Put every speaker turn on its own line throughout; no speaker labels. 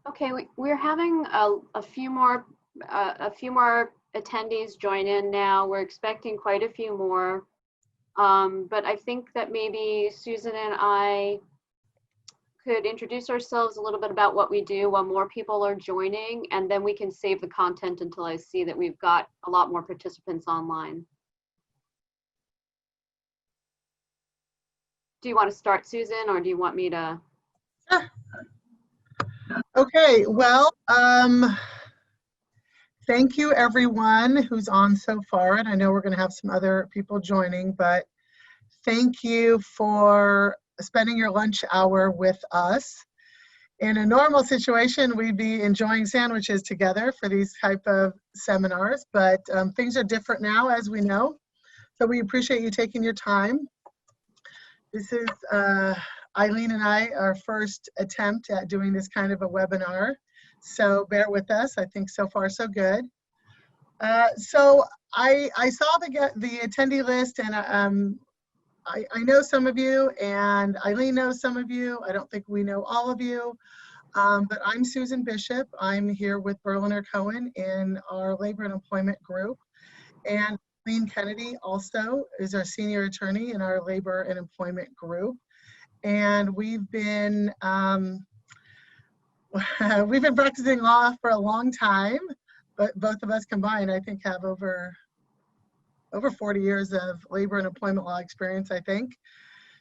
Okay, we're having a few more attendees join in now. We're expecting quite a few more, but I think that maybe Susan and I could introduce ourselves a little bit about what we do while more people are joining, and then we can save the content until I see that we've got a lot more participants online. Do you want to start, Susan, or do you want me to?
Sure. Okay, well, thank you everyone who's on so far, and I know we're going to have some other people joining, but thank you for spending your lunch hour with us. In a normal situation, we'd be enjoying sandwiches together for these type of seminars, but things are different now, as we know, so we appreciate you taking your time. This is Eileen and I, our first attempt at doing this kind of a webinar, so bear with us. I think so far so good. So I saw the attendee list, and I know some of you, and Eileen knows some of you. I don't think we know all of you, but I'm Susan Bishop. I'm here with Berliner Cohen in our labor and employment group, and Eileen Kennedy also is our senior attorney in our labor and employment group. And we've been practicing law for a long time, but both of us combined, I think, have over 40 years of labor and employment law experience, I think.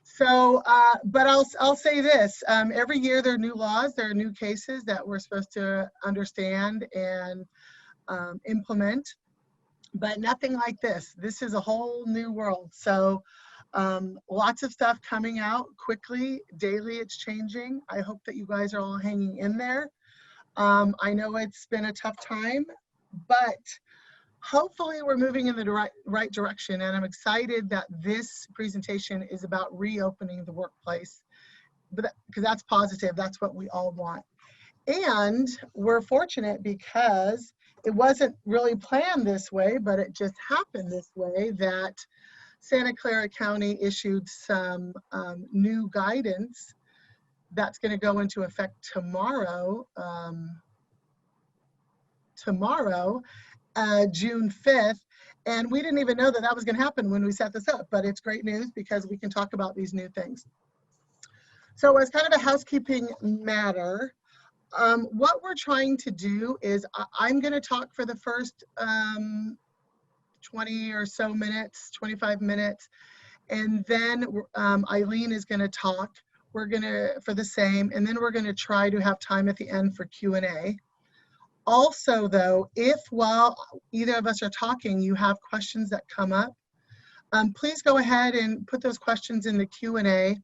So, but I'll say this, every year there are new laws, there are new cases that we're supposed to understand and implement, but nothing like this. This is a whole new world. So lots of stuff coming out quickly, daily it's changing. I hope that you guys are all hanging in there. I know it's been a tough time, but hopefully we're moving in the right direction, and I'm excited that this presentation is about reopening the workplace, because that's positive, that's what we all want. And we're fortunate because it wasn't really planned this way, but it just happened this way, that Santa Clara County issued some new guidance that's going to go into effect tomorrow, June 5th. And we didn't even know that that was going to happen when we set this up, but it's great news because we can talk about these new things. So as kind of a housekeeping matter, what we're trying to do is I'm going to talk for the first 20 or so minutes, 25 minutes, and then Eileen is going to talk. We're going to, for the same, and then we're going to try to have time at the end for Q&A. Also though, if while either of us are talking, you have questions that come up, please go ahead and put those questions in the Q&A.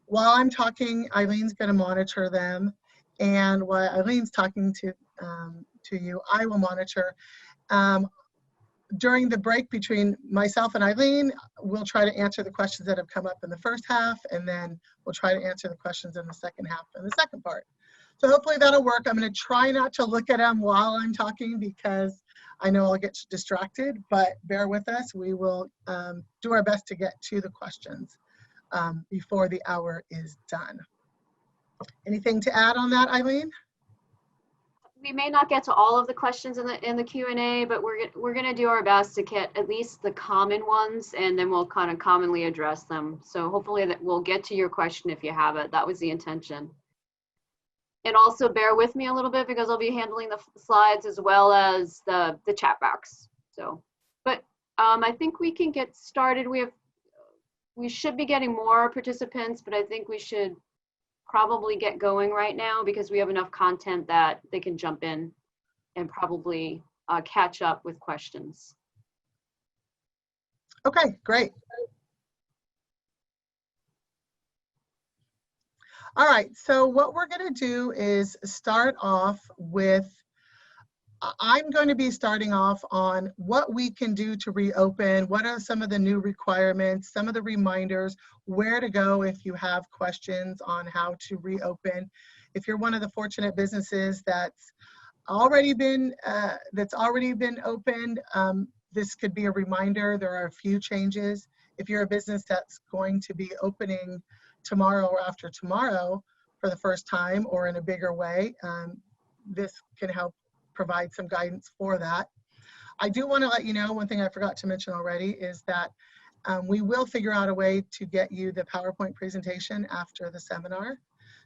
While I'm talking, Eileen's going to monitor them, and while Eileen's talking to you, I will monitor. During the break between myself and Eileen, we'll try to answer the questions that have come up in the first half, and then we'll try to answer the questions in the second half and the second part. So hopefully that'll work. I'm going to try not to look at them while I'm talking because I know I'll get distracted, but bear with us. We will do our best to get to the questions before the hour is done. Anything to add on that, Eileen?
We may not get to all of the questions in the Q&A, but we're going to do our best to get at least the common ones, and then we'll kind of commonly address them. So hopefully that we'll get to your question if you have it. That was the intention. And also bear with me a little bit because I'll be handling the slides as well as the chat box. So, but I think we can get started. We should be getting more participants, but I think we should probably get going right now because we have enough content that they can jump in and probably catch up with questions.
Okay, great. All right, so what we're going to do is start off with, I'm going to be starting off on what we can do to reopen, what are some of the new requirements, some of the reminders, where to go if you have questions on how to reopen. If you're one of the fortunate businesses that's already been opened, this could be a reminder. There are a few changes. If you're a business that's going to be opening tomorrow or after tomorrow for the first time or in a bigger way, this can help provide some guidance for that. I do want to let you know, one thing I forgot to mention already is that we will figure out a way to get you the PowerPoint presentation after the seminar.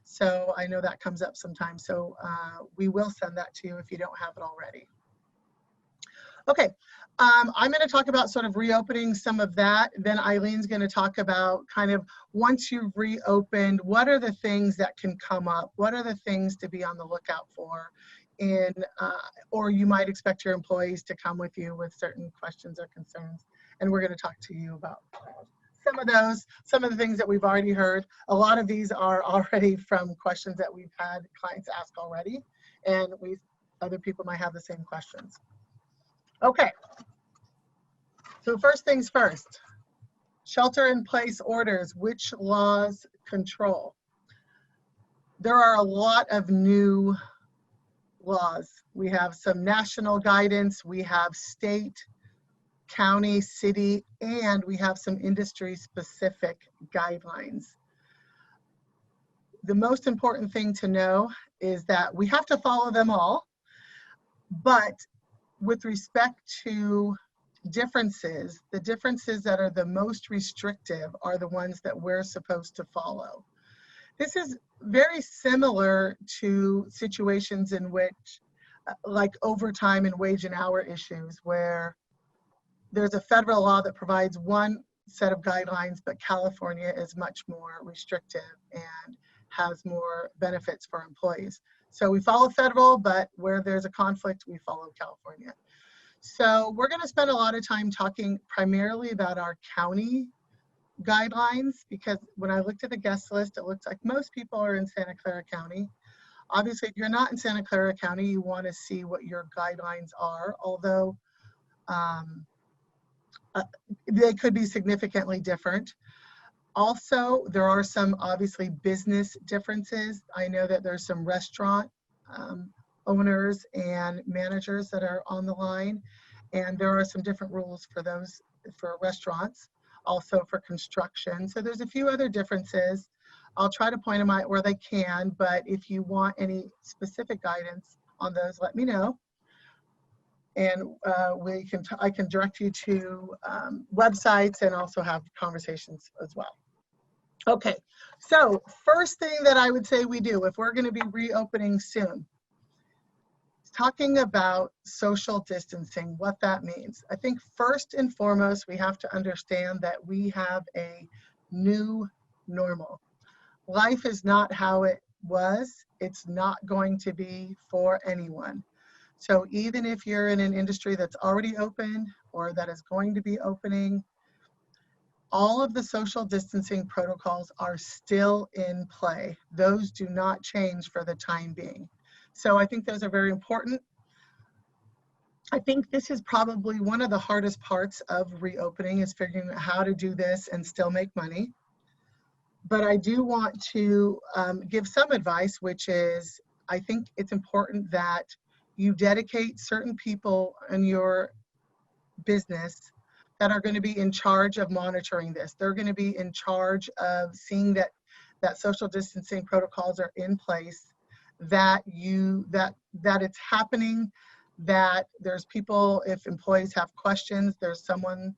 So I know that comes up sometimes. So we will send that to you if you don't have it already. Okay, I'm going to talk about sort of reopening some of that. Then Eileen's going to talk about kind of once you've reopened, what are the things that can come up? What are the things to be on the lookout for? Or you might expect your employees to come with you with certain questions or concerns. And we're going to talk to you about some of those, some of the things that we've already heard. A lot of these are already from questions that we've had clients ask already. And other people might have the same questions. Okay, so first things first, shelter-in-place orders, which laws control? There are a lot of new laws. We have some national guidance, we have state, county, city, and we have some industry-specific guidelines. The most important thing to know is that we have to follow them all, but with respect to differences, the differences that are the most restrictive are the ones that we're supposed to follow. This is very similar to situations in which, like overtime and wage and hour issues, where there's a federal law that provides one set of guidelines, but California is much more restrictive and has more benefits for employees. So we follow federal, but where there's a conflict, we follow California. So we're going to spend a lot of time talking primarily about our county guidelines, because when I looked at the guest list, it looks like most people are in Santa Clara County. Obviously, if you're not in Santa Clara County, you want to see what your guidelines are, although they could be significantly different. Also, there are some obviously business differences. I know that there's some restaurant owners and managers that are on the line, and there are some different rules for those, for restaurants, also for construction. So there's a few other differences. I'll try to point them out where they can, but if you want any specific guidance on those, let me know. And I can direct you to websites and also have conversations as well. Okay, so first thing that I would say we do if we're going to be reopening soon, talking about social distancing, what that means. I think first and foremost, we have to understand that we have a new normal. Life is not how it was. It's not going to be for anyone. So even if you're in an industry that's already open or that is going to be opening, all of the social distancing protocols are still in play. Those do not change for the time being. So I think those are very important. I think this is probably one of the hardest parts of reopening, is figuring out how to do this and still make money. But I do want to give some advice, which is, I think it's important that you dedicate certain people in your business that are going to be in charge of monitoring this. They're going to be in charge of seeing that social distancing protocols are in place, that it's happening, that there's people, if employees have questions, there's someone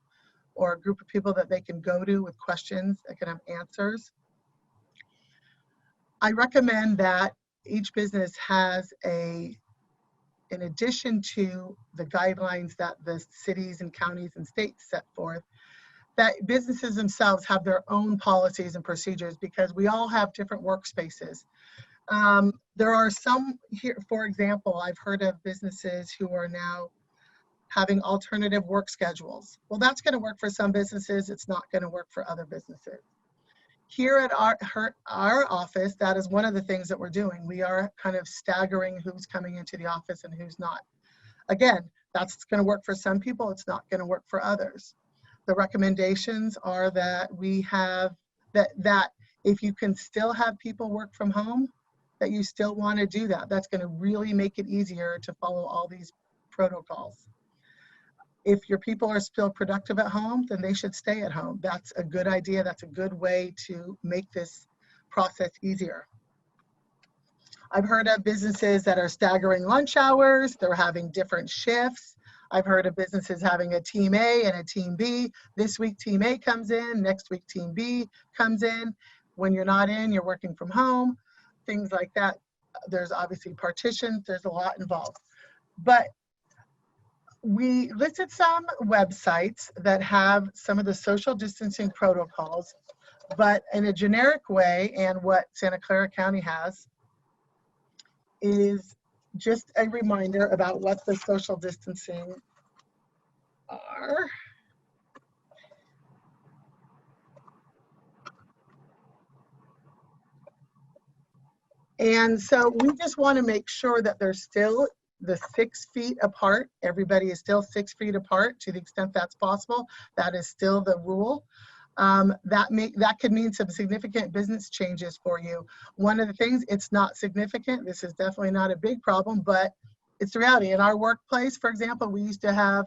or a group of people that they can go to with questions that can have answers. I recommend that each business has in addition to the guidelines that the cities and counties and states set forth, that businesses themselves have their own policies and procedures, because we all have different workspaces. There are some here, for example, I've heard of businesses who are now having alternative work schedules. Well, that's going to work for some businesses. It's not going to work for other businesses. Here at our office, that is one of the things that we're doing. We are kind of staggering who's coming into the office and who's not. Again, that's going to work for some people. It's not going to work for others. The recommendations are that we have that if you can still have people work from home, that you still want to do that. That's going to really make it easier to follow all these protocols. If your people are still productive at home, then they should stay at home. That's a good idea. That's a good way to make this process easier. I've heard of businesses that are staggering lunch hours. They're having different shifts. I've heard of businesses having a team A and a team B. This week, team A comes in. Next week, team B comes in. When you're not in, you're working from home, things like that. There's obviously partitions. There's a lot involved. But we listed some websites that have some of the social distancing protocols, but in a generic way, and what Santa Clara County has is just a reminder about what the social distancing are. And so we just want to make sure that there's still the 6 feet apart. Everybody is still 6 feet apart to the extent that's possible. That is still the rule. That could mean some significant business changes for you. One of the things, it's not significant. This is definitely not a big problem, but it's the reality. In our workplace, for example, we used to have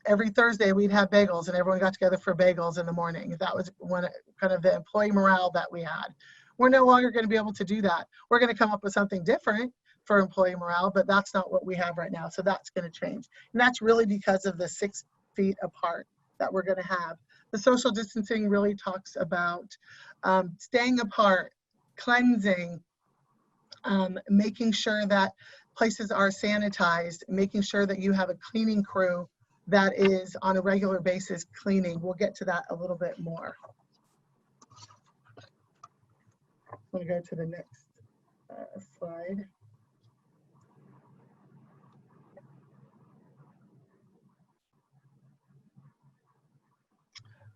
every Thursday we'd have bagels, and everyone got together for bagels in the morning. That was one kind of the employee morale that we had. We're no longer going to be able to do that. We're going to come up with something different for employee morale, but that's not what we have right now. So that's going to change. And that's really because of the 6 feet apart that we're going to have. The social distancing really talks about staying apart, cleansing, making sure that places are sanitized, making sure that you have a cleaning crew that is on a regular basis cleaning. We'll get to that a little bit more. I'm going to go to the next slide.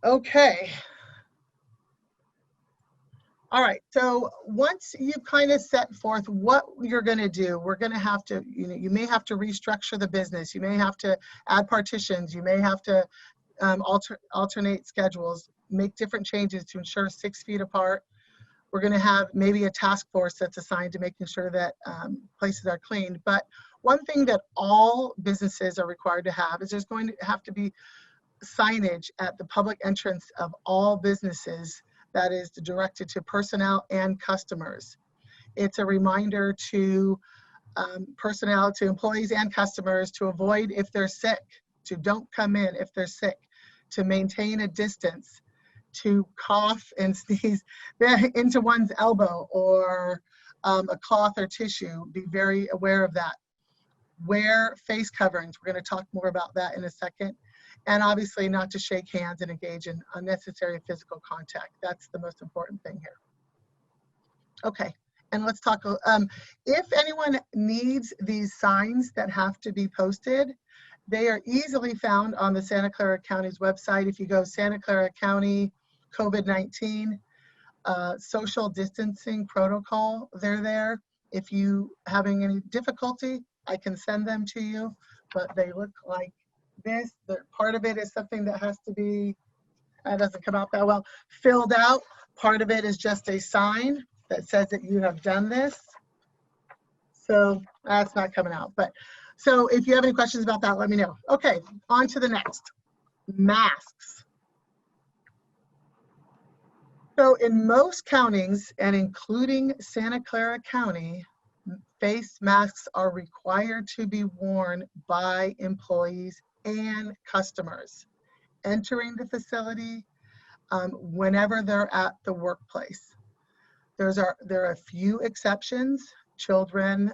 Okay. All right, so once you've kind of set forth what you're going to do, we're going to have to, you may have to restructure the business. You may have to add partitions. You may have to alternate schedules, make different changes to ensure 6 feet apart. We're going to have maybe a task force that's assigned to making sure that places are cleaned. But one thing that all businesses are required to have is there's going to have to be signage at the public entrance of all businesses that is directed to personnel and customers. It's a reminder to personnel, to employees and customers to avoid if they're sick, to don't come in if they're sick, to maintain a distance, to cough and sneeze into one's elbow or a cloth or tissue. Be very aware of that. Wear face coverings. We're going to talk more about that in a second. And obviously not to shake hands and engage in unnecessary physical contact. That's the most important thing here. Okay, and let's talk, if anyone needs these signs that have to be posted, they are easily found on the Santa Clara County's website. If you go Santa Clara County COVID-19 social distancing protocol, they're there. If you having any difficulty, I can send them to you, but they look like this. Part of it is something that has to be, doesn't come out that well, filled out. Part of it is just a sign that says that you have done this. So that's not coming out. But so if you have any questions about that, let me know. Okay, on to the next. Masks. So in most counties, and including Santa Clara County, face masks are required to be worn by employees and customers entering the facility whenever they're at the workplace. There are a few exceptions. Children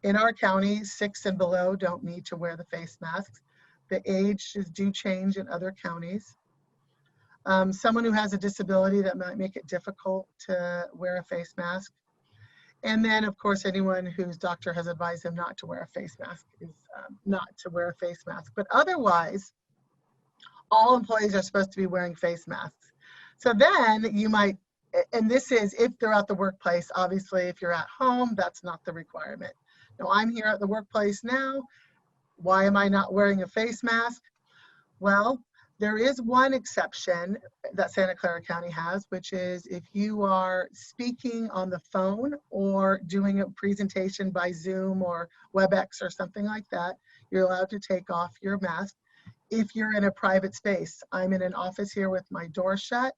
in our county, 6 and below, don't need to wear the face masks. The ages do change in other counties. Someone who has a disability, that might make it difficult to wear a face mask. And then, of course, anyone whose doctor has advised them not to wear a face mask is not to wear a face mask. But otherwise, all employees are supposed to be wearing face masks. So then you might, and this is if they're at the workplace. Obviously, if you're at home, that's not the requirement. Now, I'm here at the workplace now. Why am I not wearing a face mask? Well, there is one exception that Santa Clara County has, which is if you are speaking on the phone or doing a presentation by Zoom or WebEx or something like that, you're allowed to take off your mask if you're in a private space. I'm in an office here with my door shut,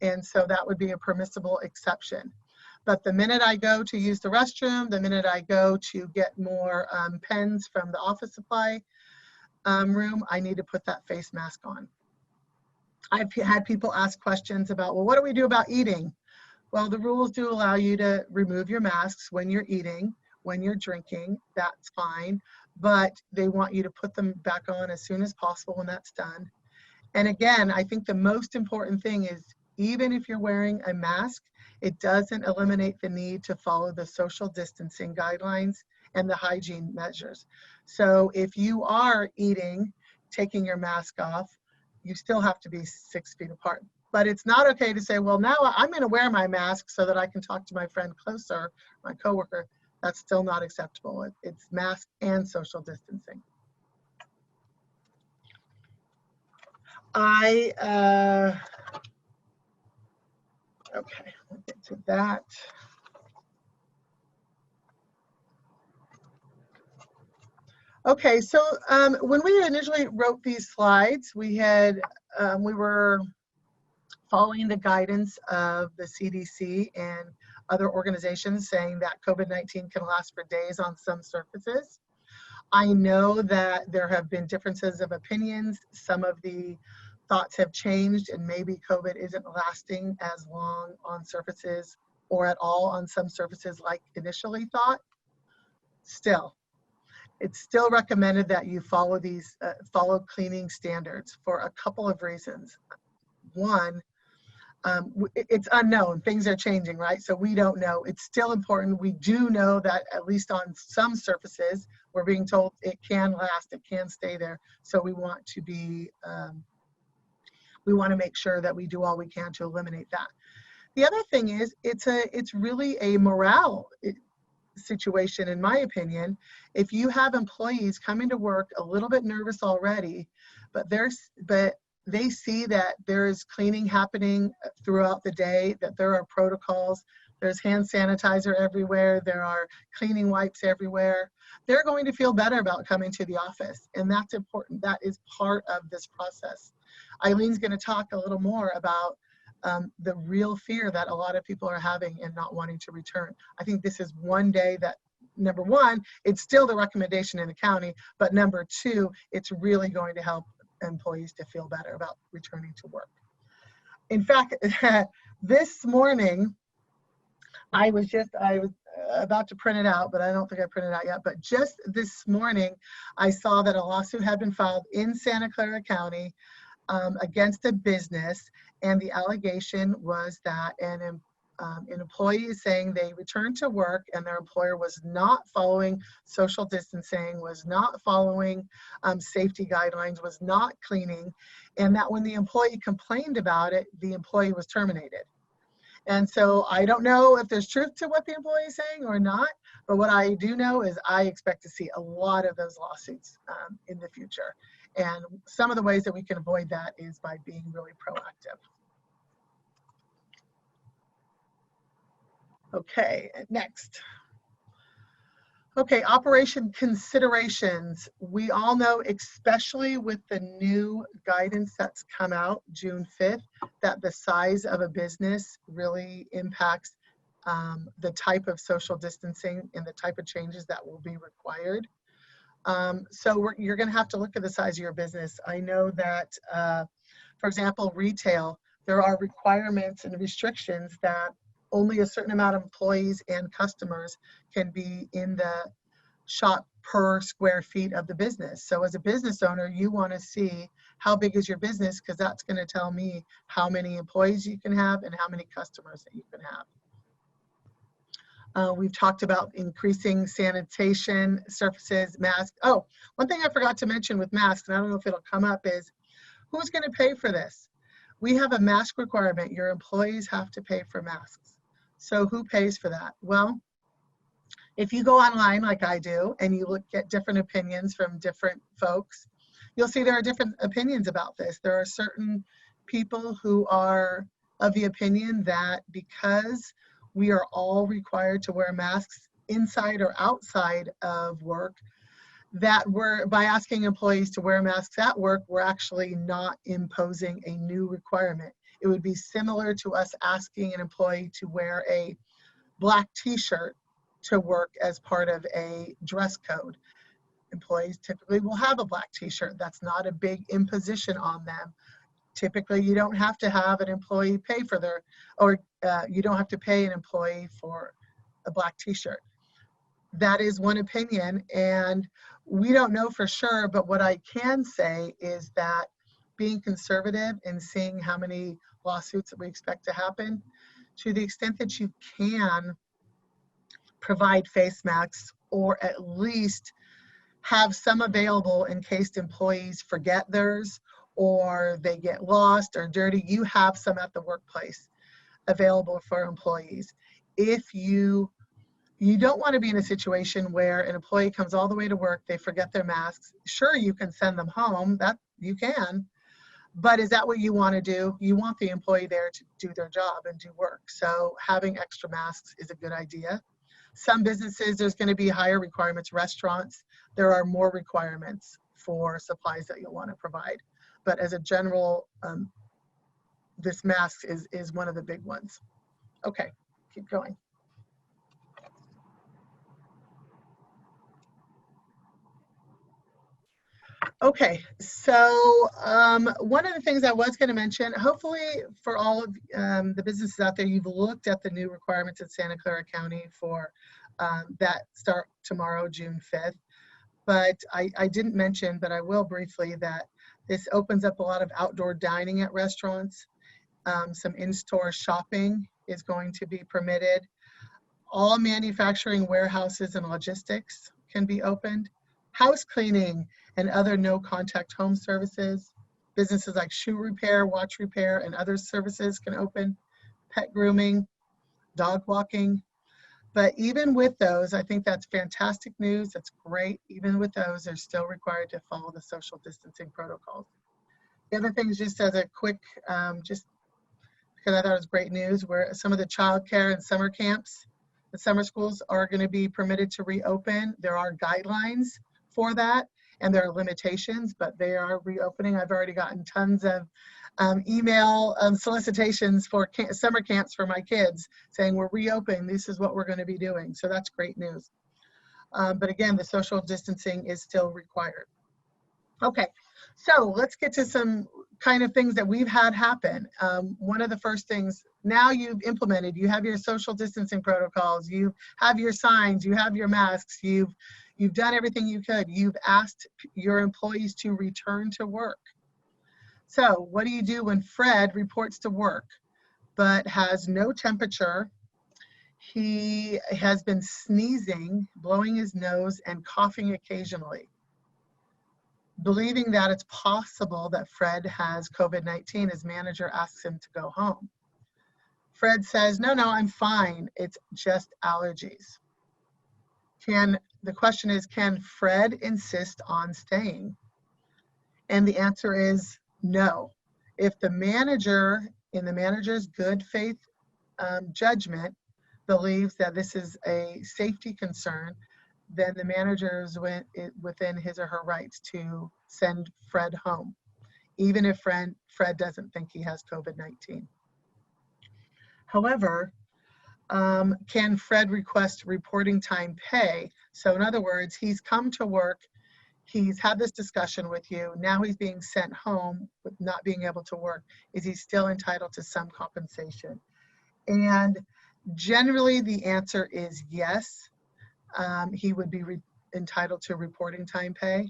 and so that would be a permissible exception. But the minute I go to use the restroom, the minute I go to get more pens from the office supply room, I need to put that face mask on. I've had people ask questions about, well, what do we do about eating? Well, the rules do allow you to remove your masks when you're eating, when you're drinking, that's fine. But they want you to put them back on as soon as possible when that's done. And again, I think the most important thing is, even if you're wearing a mask, it doesn't eliminate the need to follow the social distancing guidelines and the hygiene measures. So if you are eating, taking your mask off, you still have to be 6 feet apart. But it's not okay to say, well, now I'm going to wear my mask so that I can talk to my friend closer, my coworker. That's still not acceptable. It's mask and social distancing. Okay, we'll get to that. Okay, so when we initially wrote these slides, we were following the guidance of the CDC and other organizations saying that COVID-19 can last for days on some surfaces. I know that there have been differences of opinions. Some of the thoughts have changed, and maybe COVID isn't lasting as long on surfaces or at all on some surfaces like initially thought. Still, it's still recommended that you follow these follow cleaning standards for a couple of reasons. One, it's unknown. Things are changing, right? So we don't know. It's still important. We do know that at least on some surfaces, we're being told it can last, it can stay there. So we want to be, we want to make sure that we do all we can to eliminate that. The other thing is, it's really a morale situation, in my opinion. If you have employees coming to work a little bit nervous already, but they see that there is cleaning happening throughout the day, that there are protocols, there's hand sanitizer everywhere, there are cleaning wipes everywhere, they're going to feel better about coming to the office. And that's important. That is part of this process. Eileen's going to talk a little more about the real fear that a lot of people are having and not wanting to return. I think this is one day that, number one, it's still the recommendation in the county, but number two, it's really going to help employees to feel better about returning to work. In fact, this morning, I was about to print it out, but I don't think I printed it out yet. But just this morning, I saw that a lawsuit had been filed in Santa Clara County against a business, and the allegation was that an employee is saying they returned to work and their employer was not following social distancing, was not following safety guidelines, was not cleaning, and that when the employee complained about it, the employee was terminated. And so I don't know if there's truth to what the employee is saying or not, but what I do know is I expect to see a lot of those lawsuits in the future. And some of the ways that we can avoid that is by being really proactive. Okay, next. Okay, operation considerations. We all know, especially with the new guidance that's come out June 5th, that the size of a business really impacts the type of social distancing and the type of changes that will be required. So you're going to have to look at the size of your business. I know that, for example, retail, there are requirements and restrictions that only a certain amount of employees and customers can be in the shop per square feet of the business. So as a business owner, you want to see how big is your business, because that's going to tell me how many employees you can have and how many customers that you can have. We've talked about increasing sanitation, surfaces, masks. Oh, one thing I forgot to mention with masks, and I don't know if it'll come up, is who's going to pay for this? We have a mask requirement. Your employees have to pay for masks. So who pays for that? Well, if you go online like I do and you look at different opinions from different folks, you'll see there are different opinions about this. There are certain people who are of the opinion that because we are all required to wear masks inside or outside of work, that by asking employees to wear masks at work, we're actually not imposing a new requirement. It would be similar to us asking an employee to wear a black t-shirt to work as part of a dress code. Employees typically will have a black t-shirt. That's not a big imposition on them. Typically, you don't have to have an employee pay for their, or you don't have to pay an employee for a black t-shirt. That is one opinion, and we don't know for sure, but what I can say is that being conservative and seeing how many lawsuits that we expect to happen, to the extent that you can provide face masks or at least have some available in case employees forget theirs or they get lost or dirty, you have some at the workplace available for employees. If you don't want to be in a situation where an employee comes all the way to work, they forget their masks. Sure, you can send them home, that you can, but is that what you want to do? You want the employee there to do their job and do work. So having extra masks is a good idea. Some businesses, there's going to be higher requirements. Restaurants, there are more requirements for supplies that you'll want to provide. But as a general, this mask is one of the big ones. Okay, keep going. Okay, so one of the things I was going to mention, hopefully for all of the businesses out there, you've looked at the new requirements in Santa Clara County for that start tomorrow, June 5th. But I didn't mention, but I will briefly, that this opens up a lot of outdoor dining at restaurants. Some in-store shopping is going to be permitted. All manufacturing, warehouses, and logistics can be opened. House cleaning and other no-contact home services. Businesses like shoe repair, watch repair, and other services can open. Pet grooming, dog walking. But even with those, I think that's fantastic news. That's great. Even with those, they're still required to follow the social distancing protocols. The other things, just as a quick, just because I thought it was great news, where some of the childcare and summer camps, the summer schools are going to be permitted to reopen. There are guidelines for that, and there are limitations, but they are reopening. I've already gotten tons of email solicitations for summer camps for my kids saying we're reopening, this is what we're going to be doing. So that's great news. But again, the social distancing is still required. Okay, so let's get to some kind of things that we've had happen. One of the first things, now you've implemented, you have your social distancing protocols, you have your signs, you have your masks, you've done everything you could. You've asked your employees to return to work. So what do you do when Fred reports to work but has no temperature? He has been sneezing, blowing his nose, and coughing occasionally. Believing that it's possible that Fred has COVID-19, his manager asks him to go home. Fred says, no, I'm fine. It's just allergies. The question is, can Fred insist on staying? And the answer is no. If the manager, in the manager's good faith judgment, believes that this is a safety concern, then the manager is within his or her rights to send Fred home, even if Fred doesn't think he has COVID-19. However, can Fred request reporting time pay? So in other words, he's come to work, he's had this discussion with you, now he's being sent home with not being able to work. Is he still entitled to some compensation? And generally the answer is yes. He would be entitled to reporting time pay.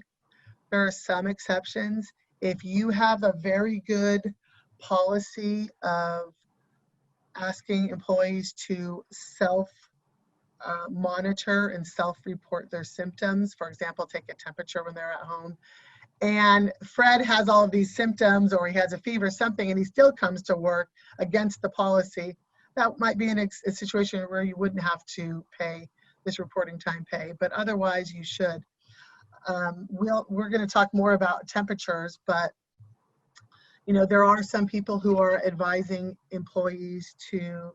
There are some exceptions. If you have a very good policy of asking employees to self-monitor and self-report their symptoms, for example, take a temperature when they're at home, and Fred has all of these symptoms, or he has a fever, something, and he still comes to work against the policy, that might be a situation where you wouldn't have to pay this reporting time pay, but otherwise you should. We're going to talk more about temperatures, but there are some people who are advising employees to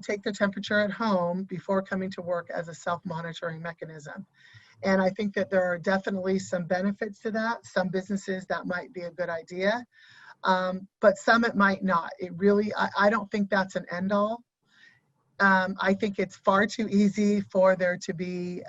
take their temperature at home before coming to work as a self-monitoring mechanism. And I think that there are definitely some benefits to that. Some businesses that might be a good idea, but some it might not. It really, I don't think that's an end all. I think it's far too easy for there to be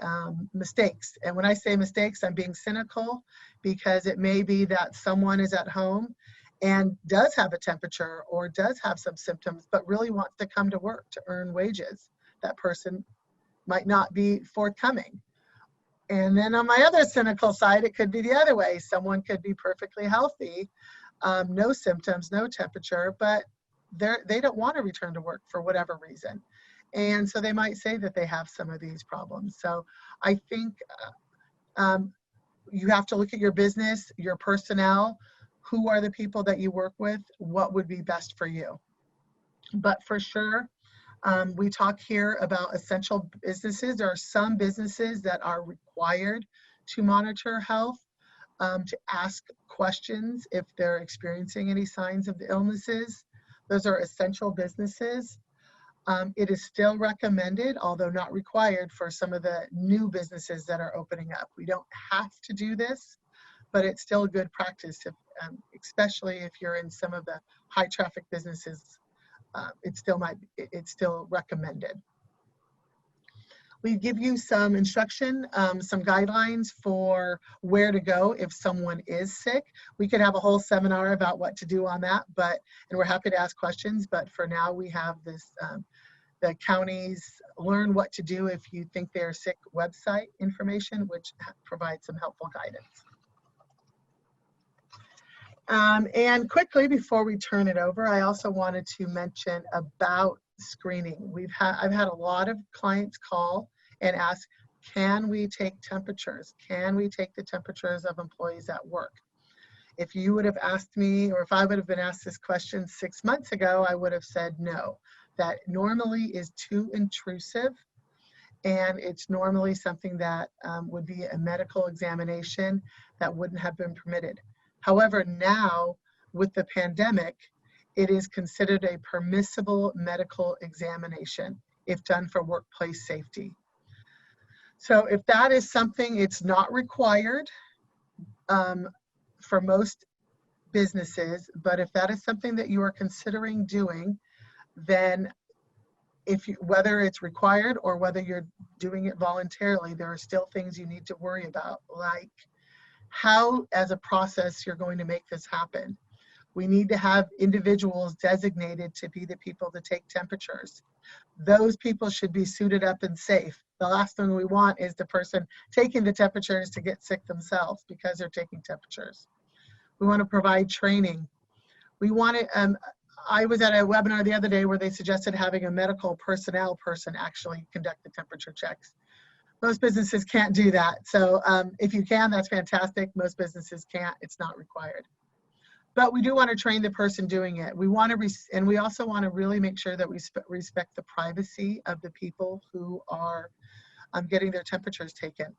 mistakes. And when I say mistakes, I'm being cynical, because it may be that someone is at home and does have a temperature or does have some symptoms, but really wants to come to work to earn wages. That person might not be forthcoming. And then on my other cynical side, it could be the other way. Someone could be perfectly healthy, no symptoms, no temperature, but they don't want to return to work for whatever reason. And so they might say that they have some of these problems. So I think you have to look at your business, your personnel, who are the people that you work with, what would be best for you. But for sure, we talk here about essential businesses. There are some businesses that are required to monitor health, to ask questions if they're experiencing any signs of the illnesses. Those are essential businesses. It is still recommended, although not required, for some of the new businesses that are opening up. We don't have to do this, but it's still a good practice, especially if you're in some of the high traffic businesses. It's still recommended. We give you some instruction, some guidelines for where to go if someone is sick. We could have a whole seminar about what to do on that, and we're happy to ask questions, but for now we have this, the county's Learn What to Do If You Think They're Sick website information, which provides some helpful guidance. And quickly, before we turn it over, I also wanted to mention about screening. I've had a lot of clients call and ask, can we take temperatures? Can we take the temperatures of employees at work? If you would have asked me, or if I would have been asked this question 6 months ago, I would have said no. That normally is too intrusive, and it's normally something that would be a medical examination that wouldn't have been permitted. However, now with the pandemic, it is considered a permissible medical examination if done for workplace safety. So if that is something, it's not required for most businesses, but if that is something that you are considering doing, then whether it's required or whether you're doing it voluntarily, there are still things you need to worry about, like how, as a process, you're going to make this happen. We need to have individuals designated to be the people to take temperatures. Those people should be suited up and safe. The last thing we want is the person taking the temperatures to get sick themselves because they're taking temperatures. We want to provide training. We want to, I was at a webinar the other day where they suggested having a medical personnel person actually conduct the temperature checks. Most businesses can't do that. So if you can, that's fantastic. Most businesses can't, it's not required. But we do want to train the person doing it. We want to, and we also want to really make sure that we respect the privacy of the people who are getting their temperatures taken.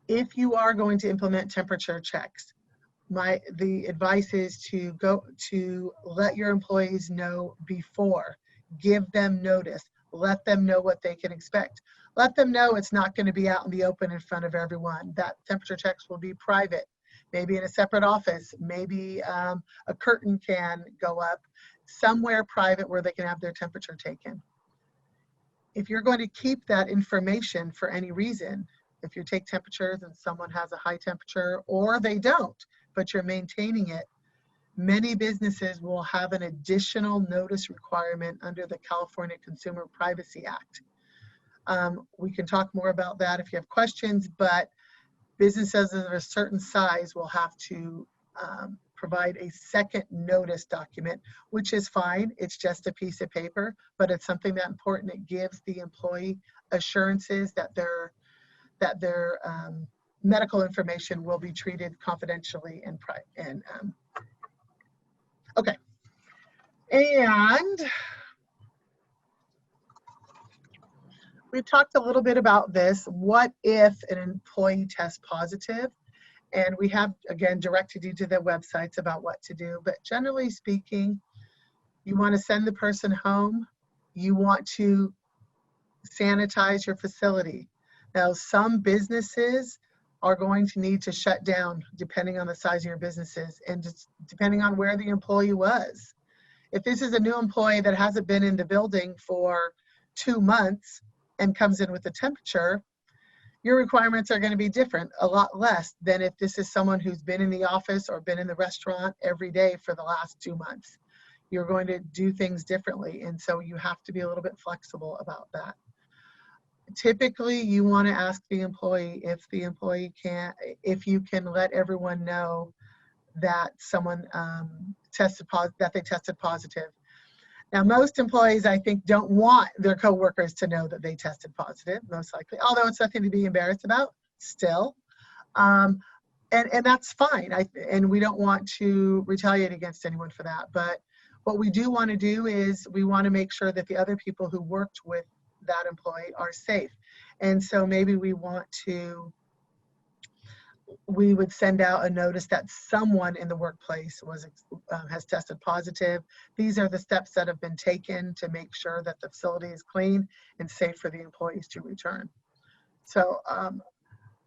If you are going to implement temperature checks, the advice is to let your employees know before. Give them notice. Let them know what they can expect. Let them know it's not going to be out in the open in front of everyone. That temperature checks will be private, maybe in a separate office, maybe a curtain can go up somewhere private where they can have their temperature taken. If you're going to keep that information for any reason, if you take temperatures and someone has a high temperature or they don't, but you're maintaining it, many businesses will have an additional notice requirement under the California Consumer Privacy Act. We can talk more about that if you have questions, but businesses of a certain size will have to provide a second notice document, which is fine. It's just a piece of paper, but it's something that important. It gives the employee assurances that their medical information will be treated confidentially and okay. And we talked a little bit about this. What if an employee tests positive? And we have, again, directed you to the websites about what to do. But generally speaking, you want to send the person home. You want to sanitize your facility. Now, some businesses are going to need to shut down depending on the size of your businesses and just depending on where the employee was. If this is a new employee that hasn't been in the building for 2 months and comes in with a temperature, your requirements are going to be different, a lot less than if this is someone who's been in the office or been in the restaurant every day for the last 2 months. You're going to do things differently, and so you have to be a little bit flexible about that. Typically, you want to ask the employee if you can let everyone know that someone that they tested positive. Now, most employees, I think, don't want their coworkers to know that they tested positive, most likely, although it's nothing to be embarrassed about still. And that's fine. And we don't want to retaliate against anyone for that. But what we do want to do is we want to make sure that the other people who worked with that employee are safe. And so maybe we would send out a notice that someone in the workplace has tested positive. These are the steps that have been taken to make sure that the facility is clean and safe for the employees to return. So,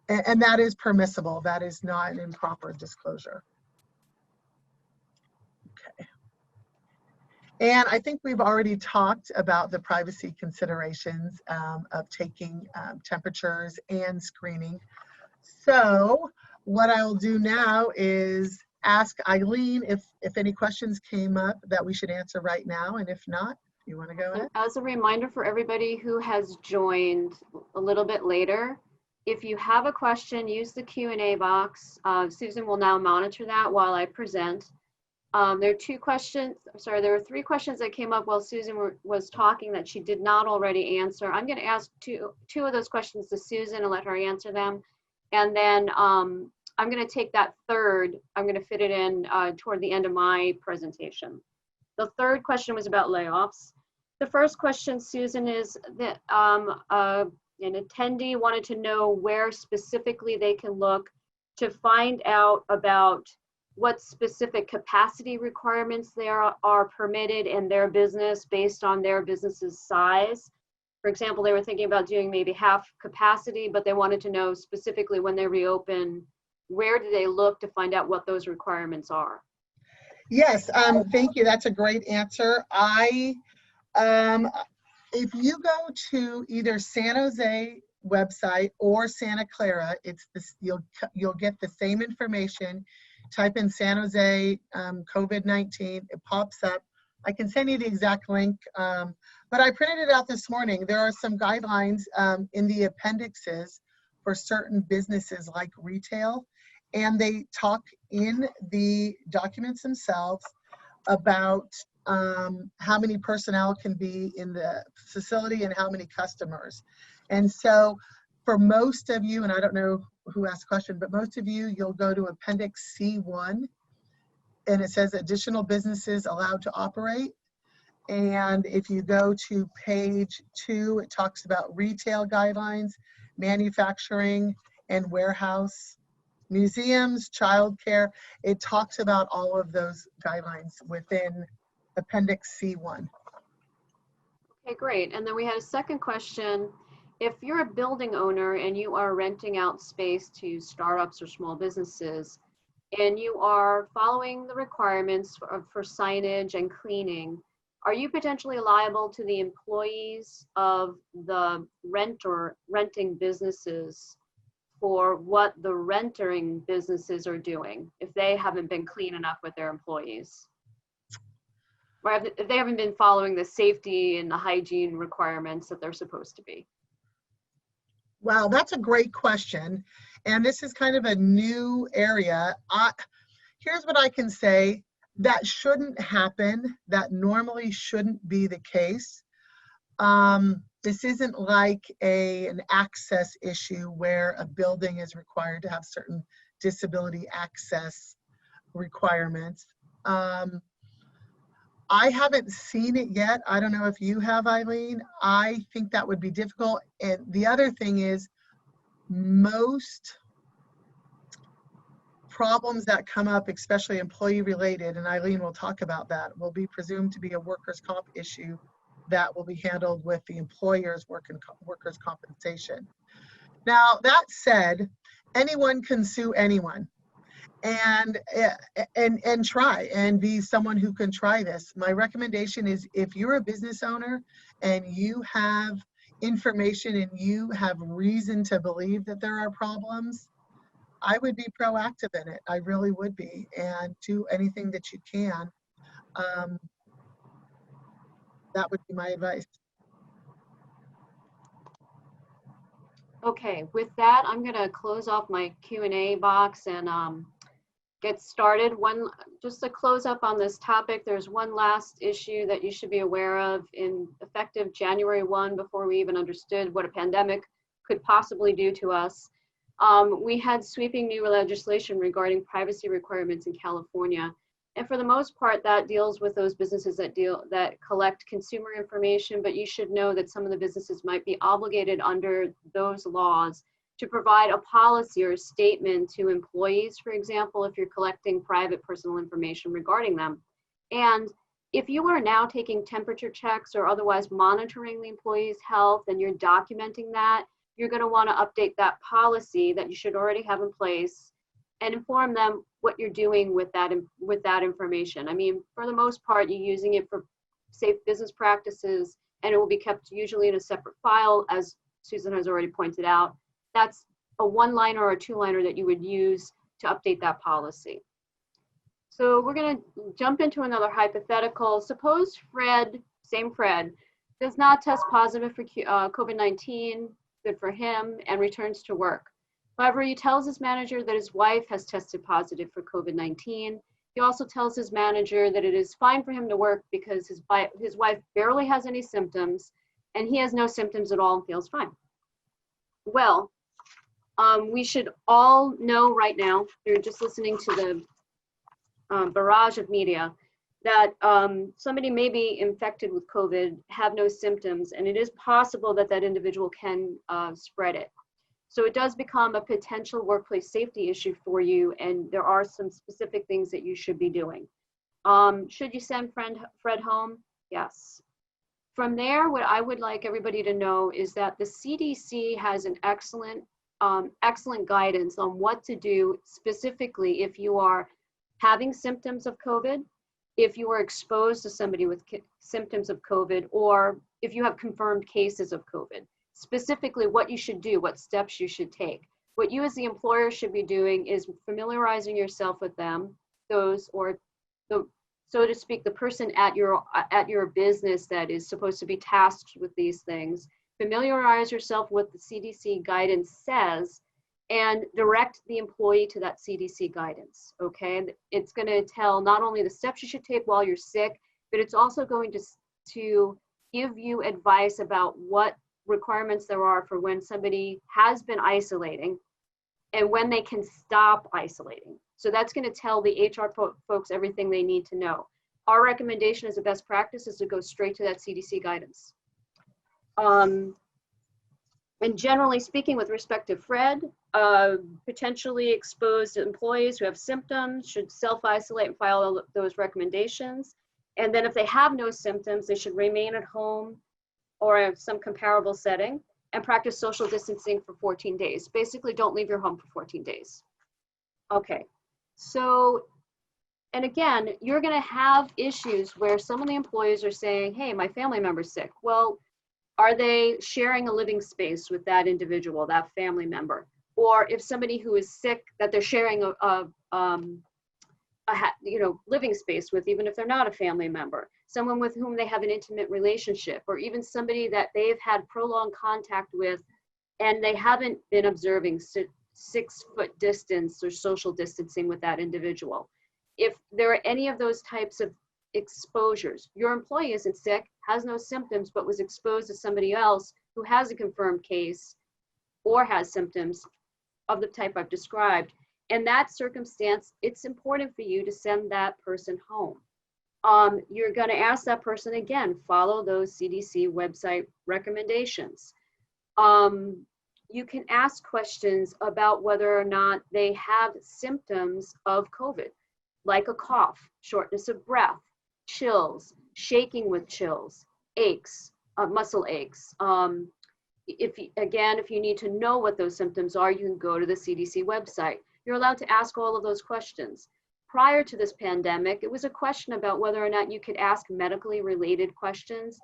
and that is permissible. That is not an improper disclosure. Okay. And I think we've already talked about the privacy considerations of taking temperatures and screening. So what I'll do now is ask Eileen if any questions came up that we should answer right now, and if not, you want to go ahead?
As a reminder for everybody who has joined a little bit later, if you have a question, use the Q&A box. Susan will now monitor that while I present. There were 3 questions that came up while Susan was talking that she did not already answer. I'm going to ask two of those questions to Susan and let her answer them. And then I'm going to take that third, I'm going to fit it in toward the end of my presentation. The third question was about layoffs. The first question, Susan, is that an attendee wanted to know where specifically they can look to find out about what specific capacity requirements there are permitted in their business based on their business's size. For example, they were thinking about doing maybe half capacity, but they wanted to know specifically when they reopen, where do they look to find out what those requirements are?
Yes, thank you. That's a great answer. If you go to either San Jose website or Santa Clara, you'll get the same information. Type in San Jose COVID-19, it pops up. I can send you the exact link, but I printed it out this morning. There are some guidelines in the appendixes for certain businesses like retail, and they talk in the documents themselves about how many personnel can be in the facility and how many customers. And so for most of you, and I don't know who asked the question, but most of you, you'll go to Appendix C1, and it says additional businesses allowed to operate. And if you go to page 2, it talks about retail guidelines, manufacturing and warehouse, museums, childcare. It talks about all of those guidelines within Appendix C1.
Okay, great. And then we had a second question. If you're a building owner and you are renting out space to startups or small businesses, and you are following the requirements for signage and cleaning, are you potentially liable to the employees of the renting businesses for what the renting businesses are doing if they haven't been clean enough with their employees? Or if they haven't been following the safety and the hygiene requirements that they're supposed to be?
Wow, that's a great question. And this is kind of a new area. Here's what I can say. That shouldn't happen. That normally shouldn't be the case. This isn't like an access issue where a building is required to have certain disability access requirements. I haven't seen it yet. I don't know if you have, Eileen. I think that would be difficult. And the other thing is, most problems that come up, especially employee related, and Eileen will talk about that, will be presumed to be a workers' comp issue that will be handled with the employer's workers' compensation. Now, that said, anyone can sue anyone. and try and be someone who can try this. My recommendation is, if you're a business owner and you have information and you have reason to believe that there are problems, I would be proactive in it. I really would be, and do anything that you can. That would be my advice.
Okay, with that, I'm gonna close off my Q&A box and get started. Just to close up on this topic, there's one last issue that you should be aware of. Effective January 1, before we even understood what a pandemic could possibly do to us, we had sweeping new legislation regarding privacy requirements in California. And for the most part, that deals with those businesses that collect consumer information, but you should know that some of the businesses might be obligated under those laws to provide a policy or a statement to employees, for example, if you're collecting private personal information regarding them. And if you are now taking temperature checks or otherwise monitoring the employee's health and you're documenting that, you're going to want to update that policy that you should already have in place and inform them what you're doing with that information. I mean, for the most part, you're using it for safe business practices, and it will be kept usually in a separate file, as Susan has already pointed out. That's a one-liner or a two-liner that you would use to update that policy. So we're going to jump into another hypothetical. Suppose Fred, same Fred, does not test positive for COVID-19, good for him, and returns to work. However, he tells his manager that his wife has tested positive for COVID-19. He also tells his manager that it is fine for him to work because his wife barely has any symptoms and he has no symptoms at all and feels fine. Well, we should all know right now, you're just listening to the barrage of media, that somebody may be infected with COVID, have no symptoms, and it is possible that that individual can spread it. So it does become a potential workplace safety issue for you, and there are some specific things that you should be doing. Should you send Fred home? Yes. From there, what I would like everybody to know is that the CDC has an excellent guidance on what to do specifically if you are having symptoms of COVID, if you are exposed to somebody with symptoms of COVID, or if you have confirmed cases of COVID. Specifically what you should do, what steps you should take. What you as the employer should be doing is familiarizing yourself with them, so to speak, the person at your business that is supposed to be tasked with these things. Familiarize yourself with the CDC guidance says, and direct the employee to that CDC guidance, okay? It's gonna tell not only the steps you should take while you're sick, but it's also going to give you advice about what requirements there are for when somebody has been isolating and when they can stop isolating. So that's going to tell the HR folks everything they need to know. Our recommendation as a best practice is to go straight to that CDC guidance. And generally speaking, with respect to Fred, potentially exposed employees who have symptoms should self-isolate and follow those recommendations. And then if they have no symptoms, they should remain at home or some comparable setting and practice social distancing for 14 days. Basically, don't leave your home for 14 days. Okay, so, and again, you're gonna have issues where some of the employees are saying, hey, my family member's sick. Well, are they sharing a living space with that individual, that family member? Or if somebody who is sick that they're sharing a living space with, even if they're not a family member, someone with whom they have an intimate relationship, or even somebody that they've had prolonged contact with and they haven't been observing 6-foot distance or social distancing with that individual. If there are any of those types of exposures, your employee isn't sick, has no symptoms, but was exposed to somebody else who has a confirmed case or has symptoms of the type I've described, in that circumstance, it's important for you to send that person home. You're going to ask that person again, follow those CDC website recommendations. You can ask questions about whether or not they have symptoms of COVID, like a cough, shortness of breath, chills, shaking with chills, aches, muscle aches. If you need to know what those symptoms are, you can go to the CDC website. you're allowed to ask all of those questions. Prior to this pandemic, it was a question about whether or not you could ask medically related questions.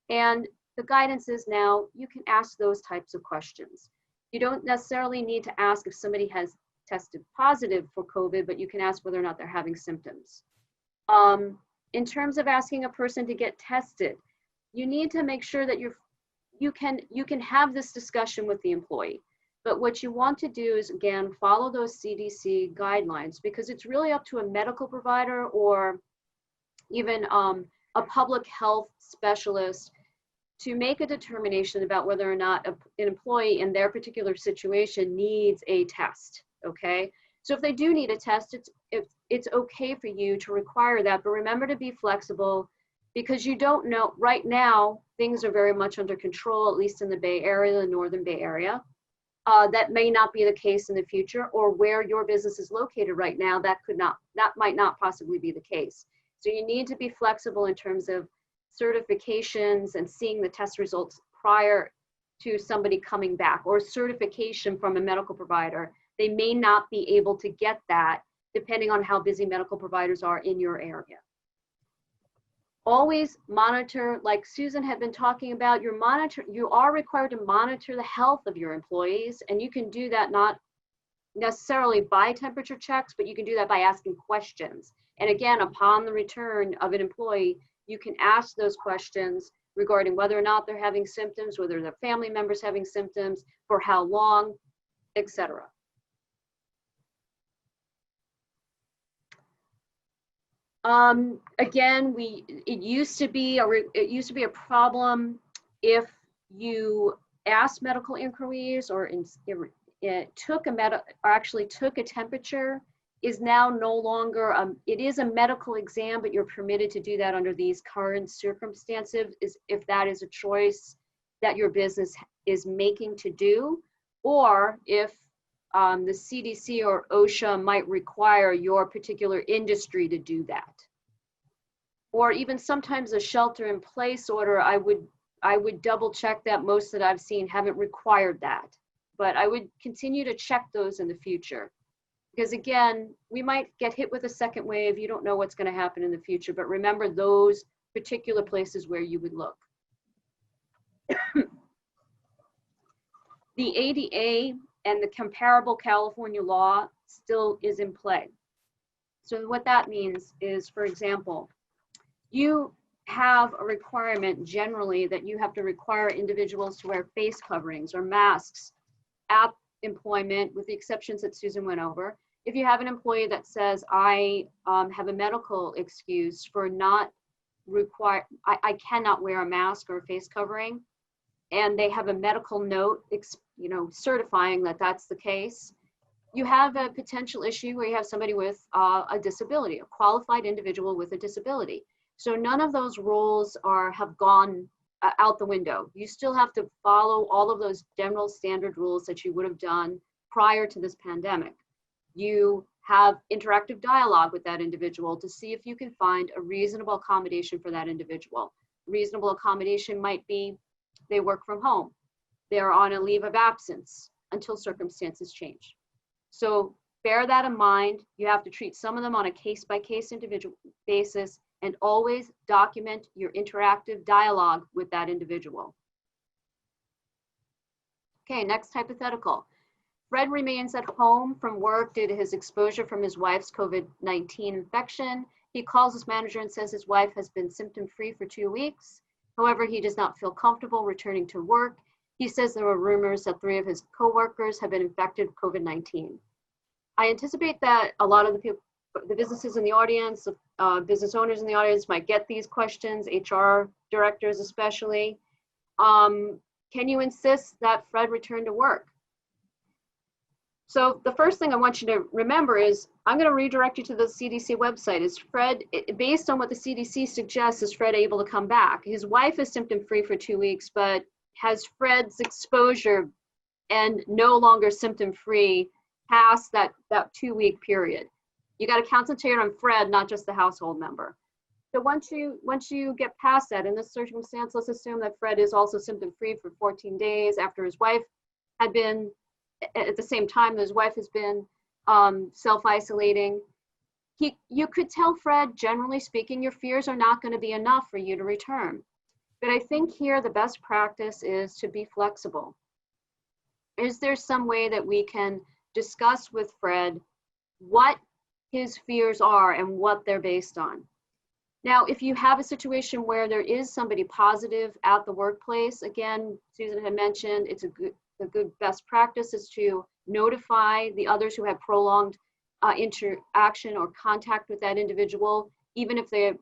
And the guidance is now you can ask those types of questions. You don't necessarily need to ask if somebody has tested positive for COVID, but you can ask whether or not they're having symptoms. In terms of asking a person to get tested, you need to make sure that you can have this discussion with the employee. But what you want to do is, again, follow those CDC guidelines, because it's really up to a medical provider or even a public health specialist to make a determination about whether or not an employee in their particular situation needs a test, okay? So if they do need a test, it's okay for you to require that, but remember to be flexible, because you don't know, right now, things are very much under control, at least in the Bay Area, the Northern Bay Area. That may not be the case in the future, or where your business is located right now, that might not possibly be the case. So you need to be flexible in terms of certifications and seeing the test results prior to somebody coming back, or certification from a medical provider. They may not be able to get that depending on how busy medical providers are in your area. Always monitor, like Susan had been talking about, you are required to monitor the health of your employees, and you can do that not necessarily by temperature checks, but you can do that by asking questions. And again, upon the return of an employee, you can ask those questions regarding whether or not they're having symptoms, whether their family members having symptoms, for how long, etc. Again, it used to be a problem if you asked medical inquiries or took a temperature. Is now no longer, it is a medical exam, but you're permitted to do that under these current circumstances, if that is a choice that your business is making to do, or if the CDC or OSHA might require your particular industry to do that. Or even sometimes a shelter-in-place order, I would double check that. Most that I've seen haven't required that, but I would continue to check those in the future. Because again, we might get hit with a second wave. You don't know what's going to happen in the future, but remember those particular places where you would look. The ADA and the comparable California law still is in play. So what that means is, for example, you have a requirement generally that you have to require individuals to wear face coverings or masks at employment, with the exceptions that Susan went over. If you have an employee that says, I have a medical excuse for not I cannot wear a mask or a face covering, and they have a medical note, certifying that that's the case, you have a potential issue where you have somebody with a disability, a qualified individual with a disability. So none of those rules have gone out the window. You still have to follow all of those general standard rules that you would have done prior to this pandemic. You have interactive dialogue with that individual to see if you can find a reasonable accommodation for that individual. Reasonable accommodation might be they work from home, they're on a leave of absence until circumstances change. So bear that in mind. You have to treat some of them on a case-by-case individual basis, and always document your interactive dialogue with that individual. Okay, next hypothetical. Fred remains at home from work due to his exposure from his wife's COVID-19 infection. He calls his manager and says his wife has been symptom-free for 2 weeks. However, he does not feel comfortable returning to work. He says there were rumors that 3 of his coworkers have been infected with COVID-19. I anticipate that a lot of the people, the businesses in the audience, business owners in the audience might get these questions, HR directors especially. Can you insist that Fred return to work? So the first thing I want you to remember is, I'm going to redirect you to the CDC website. Is Fred, based on what the CDC suggests, is Fred able to come back? His wife is symptom-free for 2 weeks, but has Fred's exposure and no longer symptom-free past that 2-week period? You got to concentrate on Fred, not just the household member. So once you get past that, in this circumstance, let's assume that Fred is also symptom-free for 14 days after his wife had been, at the same time his wife has been, self-isolating. You could tell Fred, generally speaking, your fears are not going to be enough for you to return. But I think here the best practice is to be flexible. Is there some way that we can discuss with Fred what his fears are and what they're based on? Now, if you have a situation where there is somebody positive at the workplace, again, Susan had mentioned, it's a good best practice is to notify the others who have prolonged interaction or contact with that individual, even if they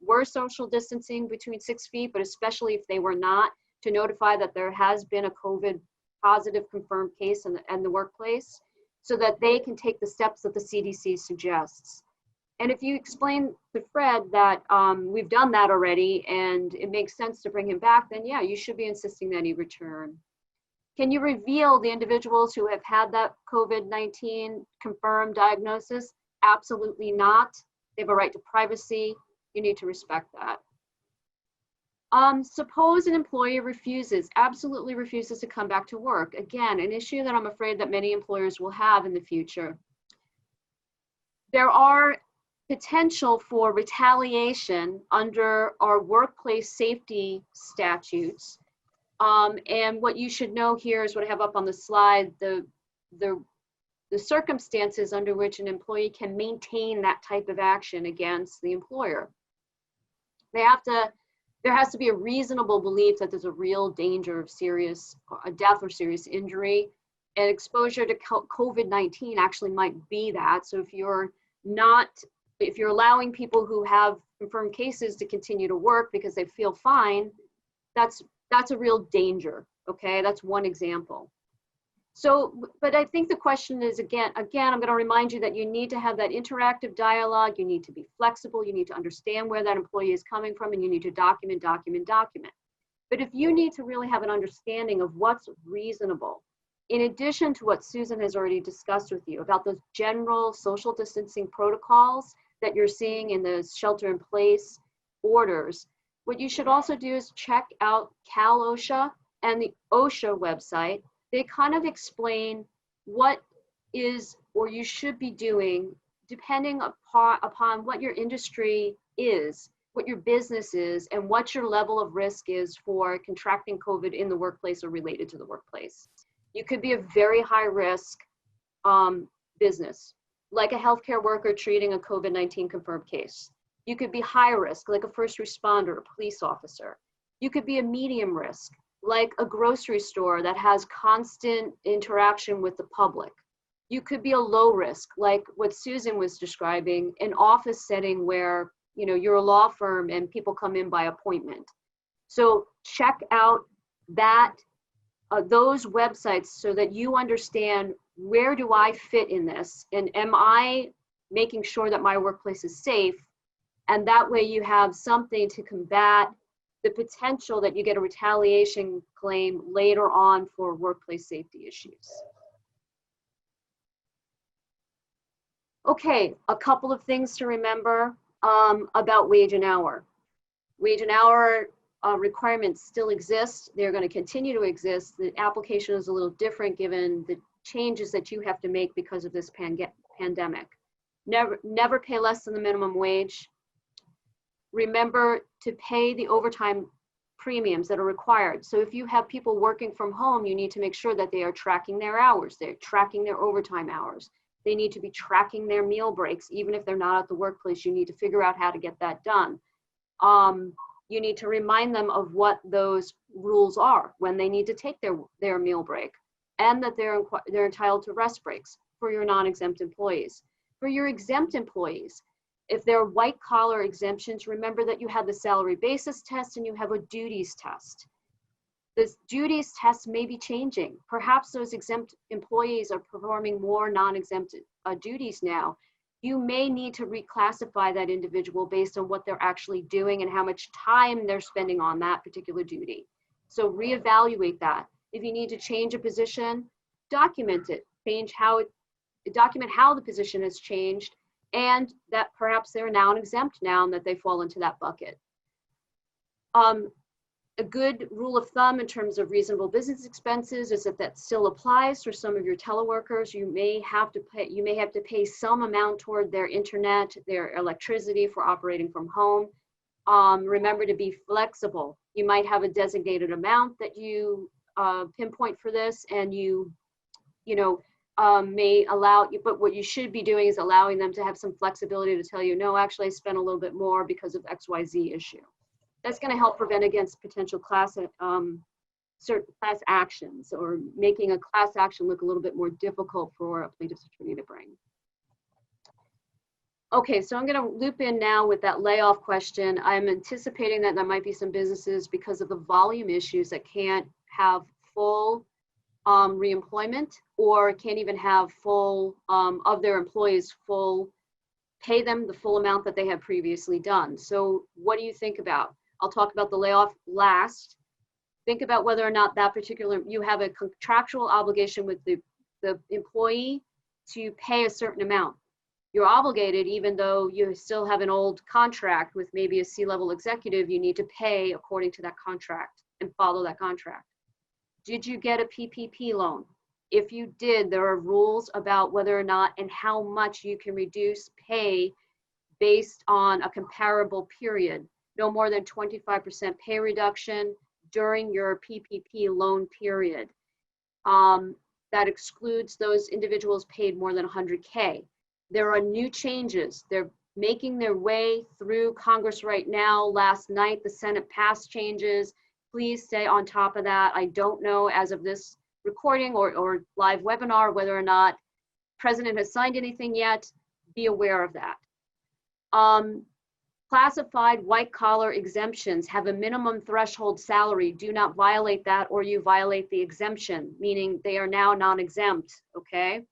were social distancing between 6 feet, but especially if they were not, to notify that there has been a COVID positive confirmed case in the workplace, so that they can take the steps that the CDC suggests. And if you explain to Fred that we've done that already and it makes sense to bring him back, then yeah, you should be insisting that he return. Can you reveal the individuals who have had that COVID-19 confirmed diagnosis? Absolutely not. They have a right to privacy. You need to respect that. Suppose an employee absolutely refuses to come back to work. Again, an issue that I'm afraid that many employers will have in the future. There are potential for retaliation under our workplace safety statutes. And what you should know here is what I have up on the slide, the circumstances under which an employee can maintain that type of action against the employer. There has to be a reasonable belief that there's a real danger of serious death or serious injury, and exposure to COVID-19 actually might be that. So if you're allowing people who have confirmed cases to continue to work because they feel fine, that's a real danger, okay? That's one example. So, but I think the question is, again, I'm going to remind you that you need to have that interactive dialogue. You need to be flexible. You need to understand where that employee is coming from, and you need to document. But if you need to really have an understanding of what's reasonable, in addition to what Susan has already discussed with you about those general social distancing protocols that you're seeing in the shelter-in-place orders, what you should also do is check out Cal OSHA and the OSHA website. They kind of explain what is or you should be doing depending upon what your industry is, what your business is, and what your level of risk is for contracting COVID in the workplace or related to the workplace. You could be a very high risk business, like a healthcare worker treating a COVID-19 confirmed case. You could be high risk, like a first responder, a police officer. You could be a medium risk, like a grocery store that has constant interaction with the public. You could be a low risk, like what Susan was describing, an office setting where you're a law firm and people come in by appointment. So check out those websites so that you understand, where do I fit in this, and am I making sure that my workplace is safe? And that way you have something to combat the potential that you get a retaliation claim later on for workplace safety issues. Okay, a couple of things to remember about wage and hour. Wage and hour requirements still exist. They're going to continue to exist. The application is a little different given the changes that you have to make because of this pandemic. Never pay less than the minimum wage. Remember to pay the overtime premiums that are required. So if you have people working from home, you need to make sure that they are tracking their hours, they're tracking their overtime hours. They need to be tracking their meal breaks. Even if they're not at the workplace, you need to figure out how to get that done. You need to remind them of what those rules are, when they need to take their meal break, and that they're entitled to rest breaks for your non-exempt employees. For your exempt employees, if they're white collar exemptions, remember that you have the salary basis test and you have a duties test. The duties test may be changing. Perhaps those exempt employees are performing more non-exempt duties now. You may need to reclassify that individual based on what they're actually doing and how much time they're spending on that particular duty. So reevaluate that. If you need to change a position, document it. Document how the position has changed, and that perhaps they're now exempt now and that they fall into that bucket. a good rule of thumb in terms of reasonable business expenses is that still applies for some of your teleworkers. You may have to pay some amount toward their internet, their electricity for operating from home. Remember to be flexible. You might have a designated amount that you pinpoint for this, and may allow you, but what you should be doing is allowing them to have some flexibility to tell you, no, actually I spent a little bit more because of XYZ issue. That's going to help prevent against potential certain class actions, or making a class action look a little bit more difficult for a plaintiff's attorney to bring. Okay, so I'm going to loop in now with that layoff question. I'm anticipating that there might be some businesses, because of the volume issues, that can't have full reemployment, or can't even have full of their employees pay them the full amount that they had previously done. So what do you think about? I'll talk about the layoff last. Think about whether or not you have a contractual obligation with the employee to pay a certain amount. You're obligated, even though you still have an old contract with maybe a C-level executive, you need to pay according to that contract and follow that contract. Did you get a PPP loan? If you did, there are rules about whether or not and how much you can reduce pay based on a comparable period. No more than 25% pay reduction during your PPP loan period. That excludes those individuals paid more than 100K. There are new changes. They're making their way through Congress right now. Last night, the Senate passed changes. Please stay on top of that. I don't know, as of this recording or live webinar, whether or not the President has signed anything yet. Be aware of that. Classified white-collar exemptions have a minimum threshold salary. Do not violate that, or you violate the exemption, meaning they are now non-exempt, okay?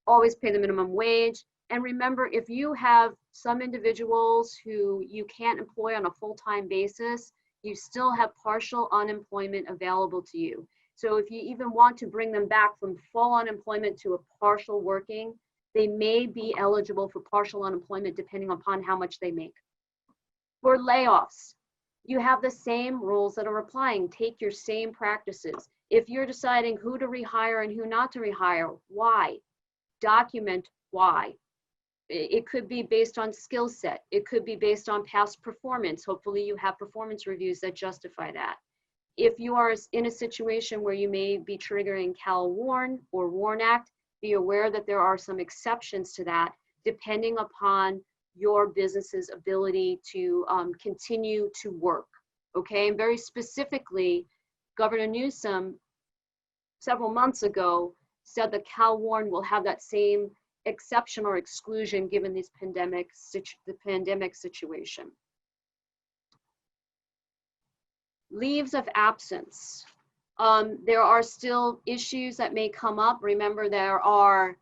Always pay the minimum wage. And remember, if you have some individuals who you can't employ on a full-time basis, you still have partial unemployment available to you. So if you even want to bring them back from full unemployment to a partial working, they may be eligible for partial unemployment depending upon how much they make. For layoffs, you have the same rules that are applying. Take your same practices. If you're deciding who to rehire and who not to rehire, why? Document why. It could be based on skill set. It could be based on past performance. Hopefully you have performance reviews that justify that. If you are in a situation where you may be triggering Cal-Warn or WARN Act, be aware that there are some exceptions to that depending upon your business's ability to continue to work, okay? And very specifically, Governor Newsom, several months ago, said that Cal-Warn will have that same exception or exclusion given the pandemic situation. Leaves of absence. There are still issues that may come up. Remember, there are,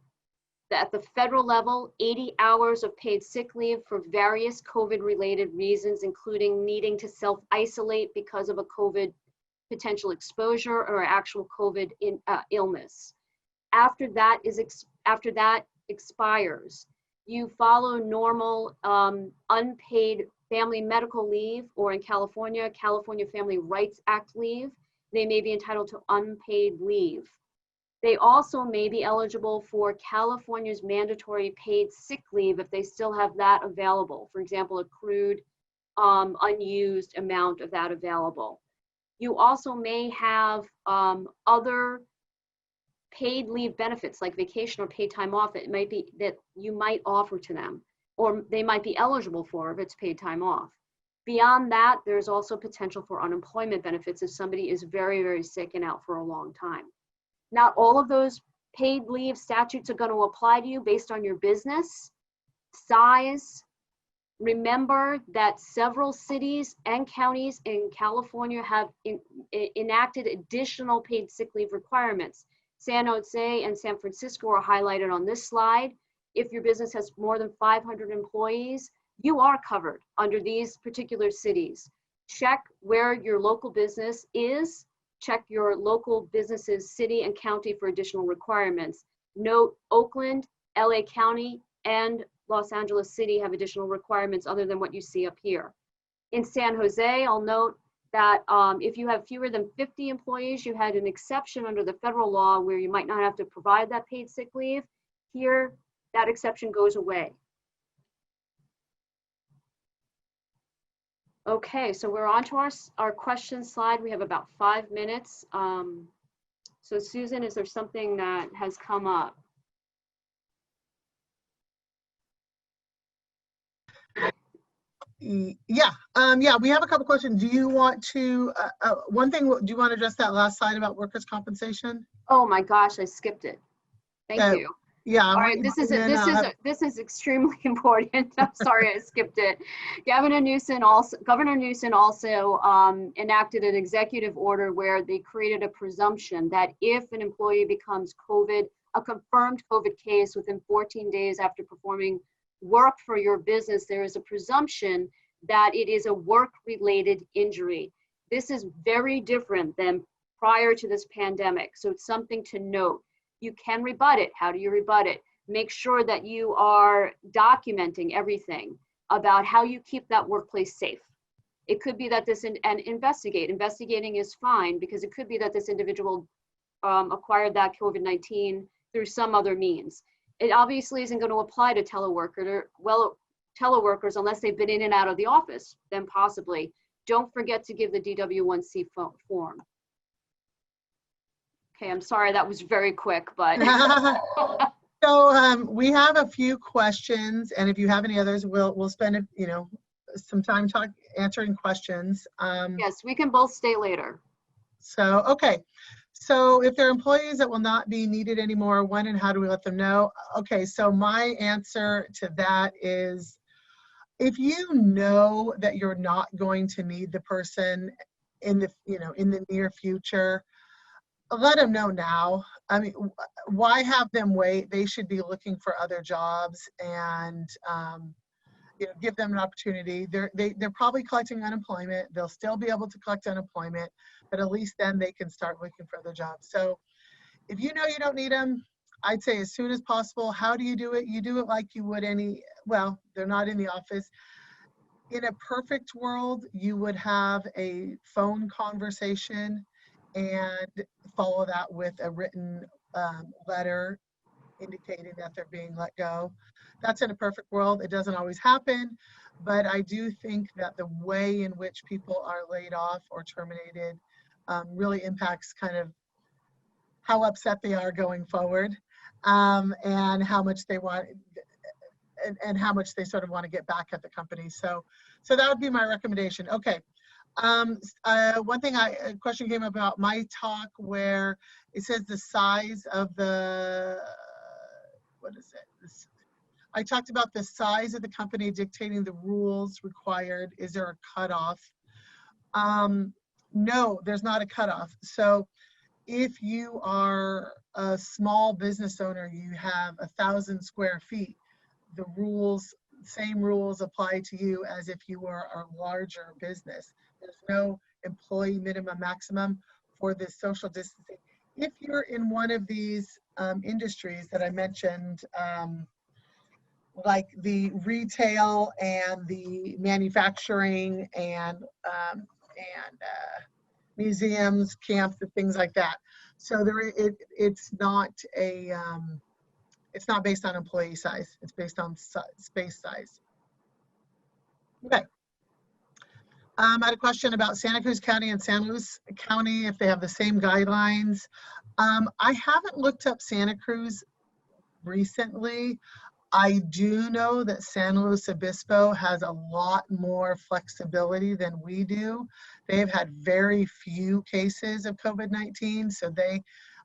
at the federal level, 80 hours of paid sick leave for various COVID-related reasons, including needing to self-isolate because of a COVID potential exposure or actual COVID illness. After that expires, you follow normal unpaid family medical leave, or in California, California Family Rights Act leave. They may be entitled to unpaid leave. They also may be eligible for California's mandatory paid sick leave if they still have that available. For example, accrued unused amount of that available. You also may have other paid leave benefits like vacation or paid time off. It might be that you might offer to them, or they might be eligible for if it's paid time off. Beyond that, there's also potential for unemployment benefits if somebody is very, very sick and out for a long time. Not all of those paid leave statutes are going to apply to you based on your business size. Remember that several cities and counties in California have enacted additional paid sick leave requirements. San Jose and San Francisco are highlighted on this slide. If your business has more than 500 employees, you are covered under these particular cities. Check where your local business is. Check your local business's city and county for additional requirements. Note Oakland, LA County, and Los Angeles City have additional requirements other than what you see up here. In San Jose, I'll note that if you have fewer than 50 employees, you had an exception under the federal law where you might not have to provide that paid sick leave. Here, that exception goes away. Okay, so we're on to our question slide. We have about 5 minutes. So Susan, is there something that has come up?
Yeah, yeah, we have a couple questions. Do you want to, one thing, do you want to address that last slide about workers' compensation?
Oh my gosh, I skipped it. Thank you.
Yeah.
All right, this is extremely important. I'm sorry I skipped it. Governor Newsom also enacted an executive order where they created a presumption that if an employee becomes a confirmed COVID case within 14 days after performing work for your business, there is a presumption that it is a work-related injury. This is very different than prior to this pandemic, so it's something to note. You can rebut it. How do you rebut it? Make sure that you are documenting everything about how you keep that workplace safe. It could be that and investigating is fine, because it could be that this individual acquired that COVID-19 through some other means. It obviously isn't going to apply to teleworkers unless they've been in and out of the office, then possibly. Don't forget to give the DW1C form. Okay, I'm sorry, that was very quick, but.
So we have a few questions, and if you have any others, we'll spend some time answering questions.
Yes, we can both stay later.
So, okay. So if there are employees that will not be needed anymore, when and how do we let them know? Okay, so my answer to that is, if you know that you're not going to need the person in the near future, let them know now. I mean, why have them wait? They should be looking for other jobs, and give them an opportunity. They're probably collecting unemployment. They'll still be able to collect unemployment, but at least then they can start looking for other jobs. So if you know you don't need them, I'd say as soon as possible. How do you do it? You do it like you would well, they're not in the office. In a perfect world, you would have a phone conversation and follow that with a written letter indicating that they're being let go. That's in a perfect world. It doesn't always happen, but I do think that the way in which people are laid off or terminated really impacts kind of how upset they are going forward, and how much they want, and how much they sort of want to get back at the company. So that would be my recommendation. Okay. One thing, a question came about my talk where it says the size of the, what is it? I talked about the size of the company dictating the rules required. Is there a cutoff? No, there's not a cutoff. So if you are a small business owner, you have 1,000 square feet, the same rules apply to you as if you were a larger business. There's no employee minimum maximum for this social distancing. If you're in one of these industries that I mentioned, like the retail and the manufacturing and museums, camps, and things like that. So it's not based on employee size. It's based on space size. Okay. I had a question about Santa Cruz County and San Luis County, if they have the same guidelines. I haven't looked up Santa Cruz recently. I do know that San Luis Obispo has a lot more flexibility than we do. They've had very few cases of COVID-19. So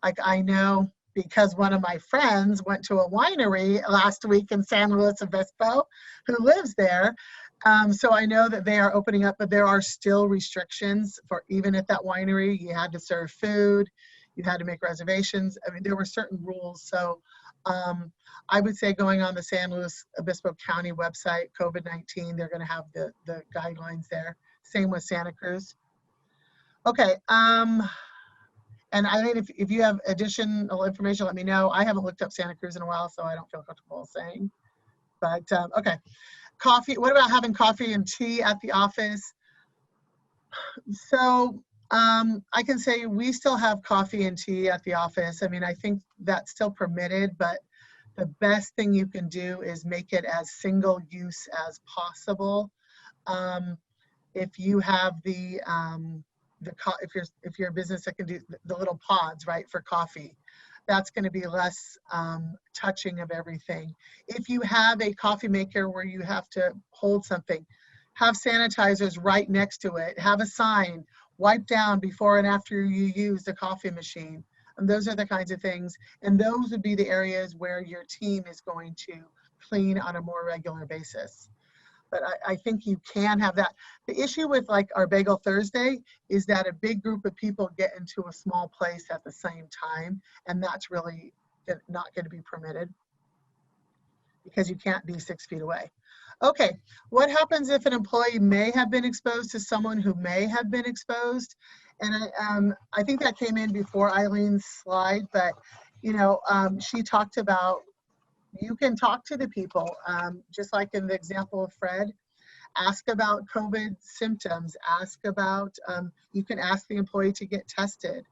I know because one of my friends went to a winery last week in San Luis Obispo who lives there. So I know that they are opening up, but there are still restrictions for even at that winery. You had to serve food, you had to make reservations. I mean, there were certain rules. So I would say going on the San Luis Obispo County website, COVID-19, they're going to have the guidelines there. Same with Santa Cruz. Okay. And Eileen, if you have additional information, let me know. I haven't looked up Santa Cruz in a while, so I don't feel comfortable saying. But okay. Coffee. What about having coffee and tea at the office? So I can say we still have coffee and tea at the office. I mean, I think that's still permitted, but the best thing you can do is make it as single use as possible. Um, if you have if you're a business that can do the little pods, right, for coffee, that's going to be less touching of everything. If you have a coffee maker where you have to hold something, have sanitizers right next to it, have a sign, wipe down before and after you use the coffee machine. And those are the kinds of things. And those would be the areas where your team is going to clean on a more regular basis. But I think you can have that. The issue with like our Bagel Thursday is that a big group of people get into a small place at the same time, and that's really not going to be permitted because you can't be 6 feet away. Okay, what happens if an employee may have been exposed to someone who may have been exposed? And I think that came in before Eileen's slide, but she talked about you can talk to the people, just like in the example of Fred. Ask about COVID symptoms. Ask about, you can ask the employee to get tested.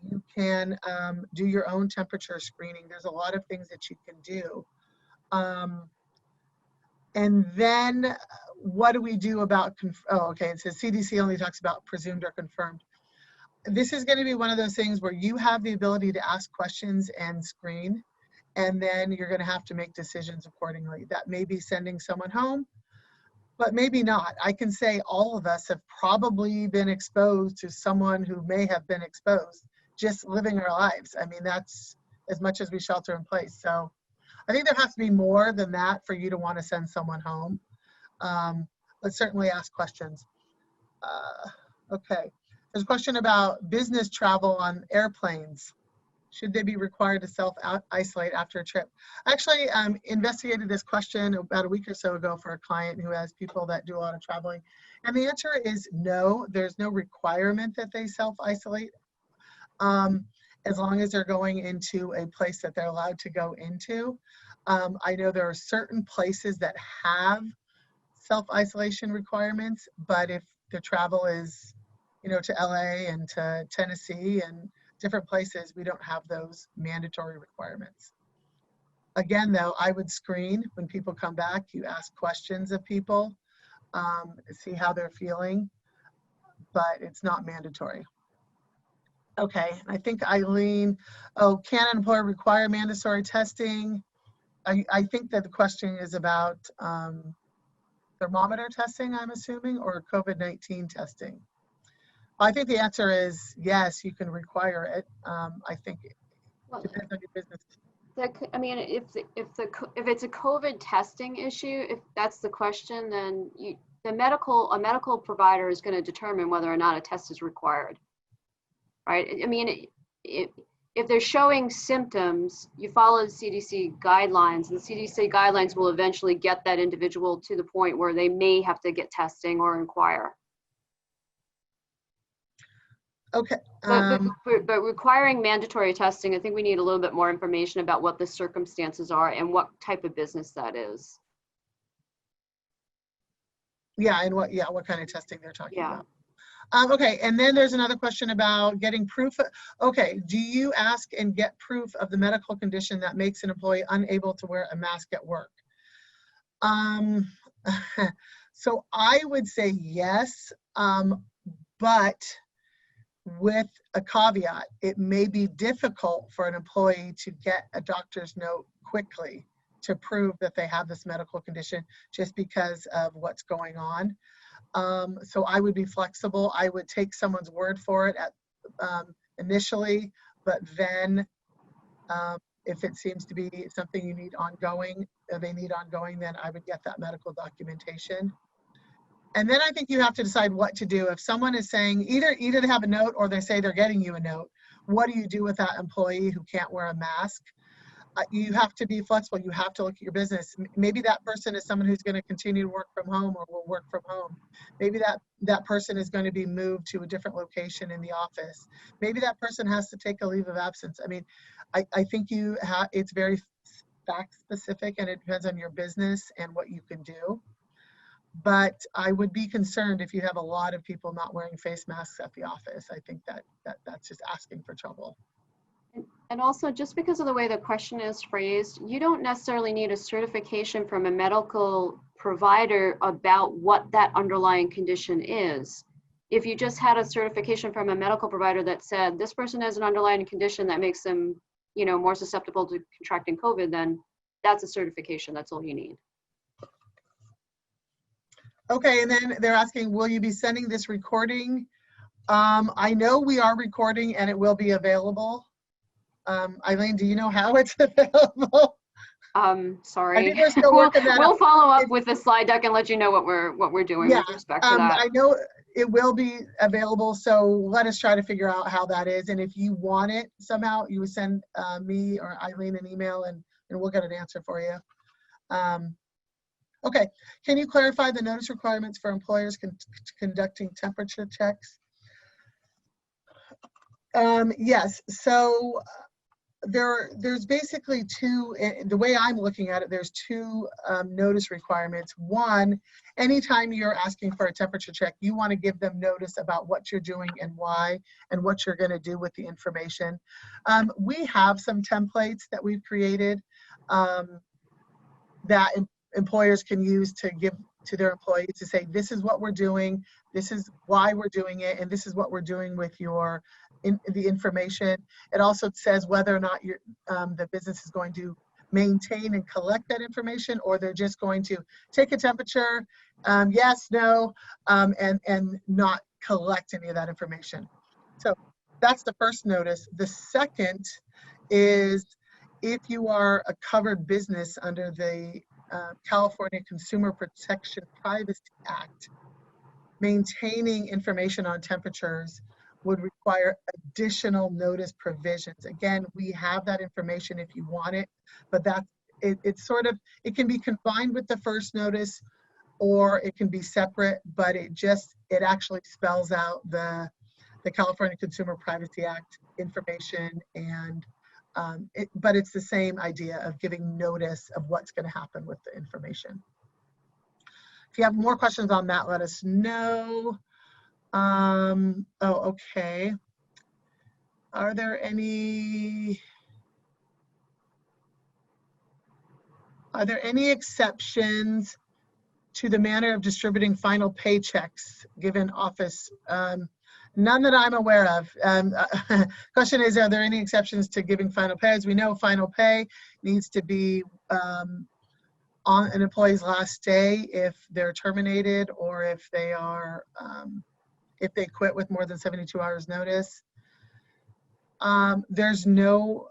You can do your own temperature screening. There's a lot of things that you can do. And then what do we do about, it says CDC only talks about presumed or confirmed. This is going to be one of those things where you have the ability to ask questions and screen, and then you're going to have to make decisions accordingly. That may be sending someone home, but maybe not. I can say all of us have probably been exposed to someone who may have been exposed just living our lives. I mean, that's as much as we shelter in place. So I think there has to be more than that for you to want to send someone home. But certainly ask questions. Okay, there's a question about business travel on airplanes. Should they be required to self-isolate after a trip? I actually investigated this question about a week or so ago for a client who has people that do a lot of traveling. And the answer is no, there's no requirement that they self-isolate as long as they're going into a place that they're allowed to go into. I know there are certain places that have self-isolation requirements, but if the travel is, to LA and to Tennessee and different places, we don't have those mandatory requirements. Again, though, I would screen when people come back. You ask questions of people, see how they're feeling, but it's not mandatory. Okay, I think Eileen, can an employer require mandatory testing? I think that the question is about thermometer testing, I'm assuming, or COVID-19 testing. I think the answer is yes, you can require it. I think it depends on your business.
I mean, if it's a COVID testing issue, if that's the question, then a medical provider is going to determine whether or not a test is required, right? I mean, if they're showing symptoms, you follow the CDC guidelines, and the CDC guidelines will eventually get that individual to the point where they may have to get testing or inquire.
Okay.
But requiring mandatory testing, I think we need a little bit more information about what the circumstances are and what type of business that is.
Yeah, and what kind of testing they're talking
about.
Okay, and then there's another question about getting proof. Okay, do you ask and get proof of the medical condition that makes an employee unable to wear a mask at work? So I would say yes, but with a caveat. It may be difficult for an employee to get a doctor's note quickly to prove that they have this medical condition just because of what's going on. So I would be flexible. I would take someone's word for it initially, but then if it seems to be something you need ongoing, they need ongoing, then I would get that medical documentation. And then I think you have to decide what to do. If someone is saying either they have a note or they say they're getting you a note, what do you do with that employee who can't wear a mask? You have to be flexible. You have to look at your business. Maybe that person is someone who's going to continue to work from home or will work from home. Maybe that person is going to be moved to a different location in the office. Maybe that person has to take a leave of absence. I mean, I think it's very fact specific, and it depends on your business and what you can do. But I would be concerned if you have a lot of people not wearing face masks at the office. I think that's just asking for trouble.
And also, just because of the way the question is phrased, you don't necessarily need a certification from a medical provider about what that underlying condition is. If you just had a certification from a medical provider that said this person has an underlying condition that makes them, more susceptible to contracting COVID, then that's a certification. That's all you need.
Okay, and then they're asking, will you be sending this recording? I know we are recording and it will be available. Eileen, do you know how it's available?
Sorry.
I think we're still working that
we'll
out.
follow up with the slide deck and let you know what we're doing with respect to that.
I know it will be available, so let us try to figure out how that is. And if you want it somehow, you would send me or Eileen an email and we'll get an answer for you. Okay, can you clarify the notice requirements for employers conducting temperature checks? Yes, so there's basically two, the way I'm looking at it, there's two notice requirements. One, anytime you're asking for a temperature check, you want to give them notice about what you're doing and why and what you're going to do with the information. We have some templates that we've created that employers can use to give to their employees to say, this is what we're doing, this is why we're doing it, and this is what we're doing with your the information. It also says whether or not the business is going to maintain and collect that information, or they're just going to take a temperature, yes, no, and not collect any of that information. So that's the first notice. The second is if you are a covered business under the California Consumer Protection Privacy Act, maintaining information on temperatures would require additional notice provisions. Again, we have that information if you want it, but it's sort of, it can be combined with the first notice or it can be separate, but it actually spells out the California Consumer Privacy Act information, and but it's the same idea of giving notice of what's going to happen with the information. If you have more questions on that, let us know. Oh, okay. Are there any exceptions to the manner of distributing final paychecks given office? None that I'm aware of. Question is, are there any exceptions to giving final pay? As we know, final pay needs to be on an employee's last day if they're terminated, or if they are if they quit with more than 72 hours notice. There's no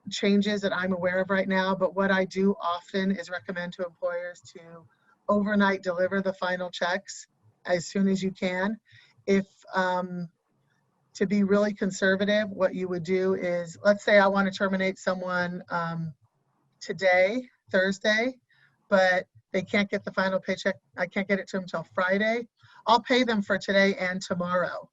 changes that I'm aware of right now, but what I do often is recommend to employers to overnight deliver the final checks as soon as you can. If to be really conservative, what you would do is, let's say I want to terminate someone today, Thursday, but they can't get the final paycheck, I can't get it to them until Friday. I'll pay them for today and tomorrow.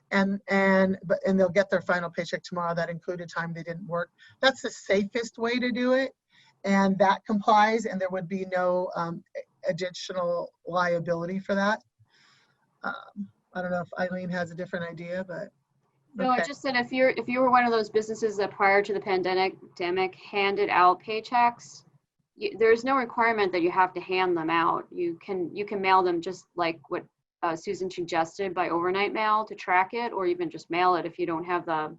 And they'll get their final paycheck tomorrow. That included time they didn't work. That's the safest way to do it. And that complies, and there would be no additional liability for that. I don't know if Eileen has a different idea, but.
No,
Okay.
I just said if you were one of those businesses that prior to the pandemic handed out paychecks, there's no requirement that you have to hand them out. You can mail them, just like what Susan suggested, by overnight mail to track it, or even just mail it if you don't have the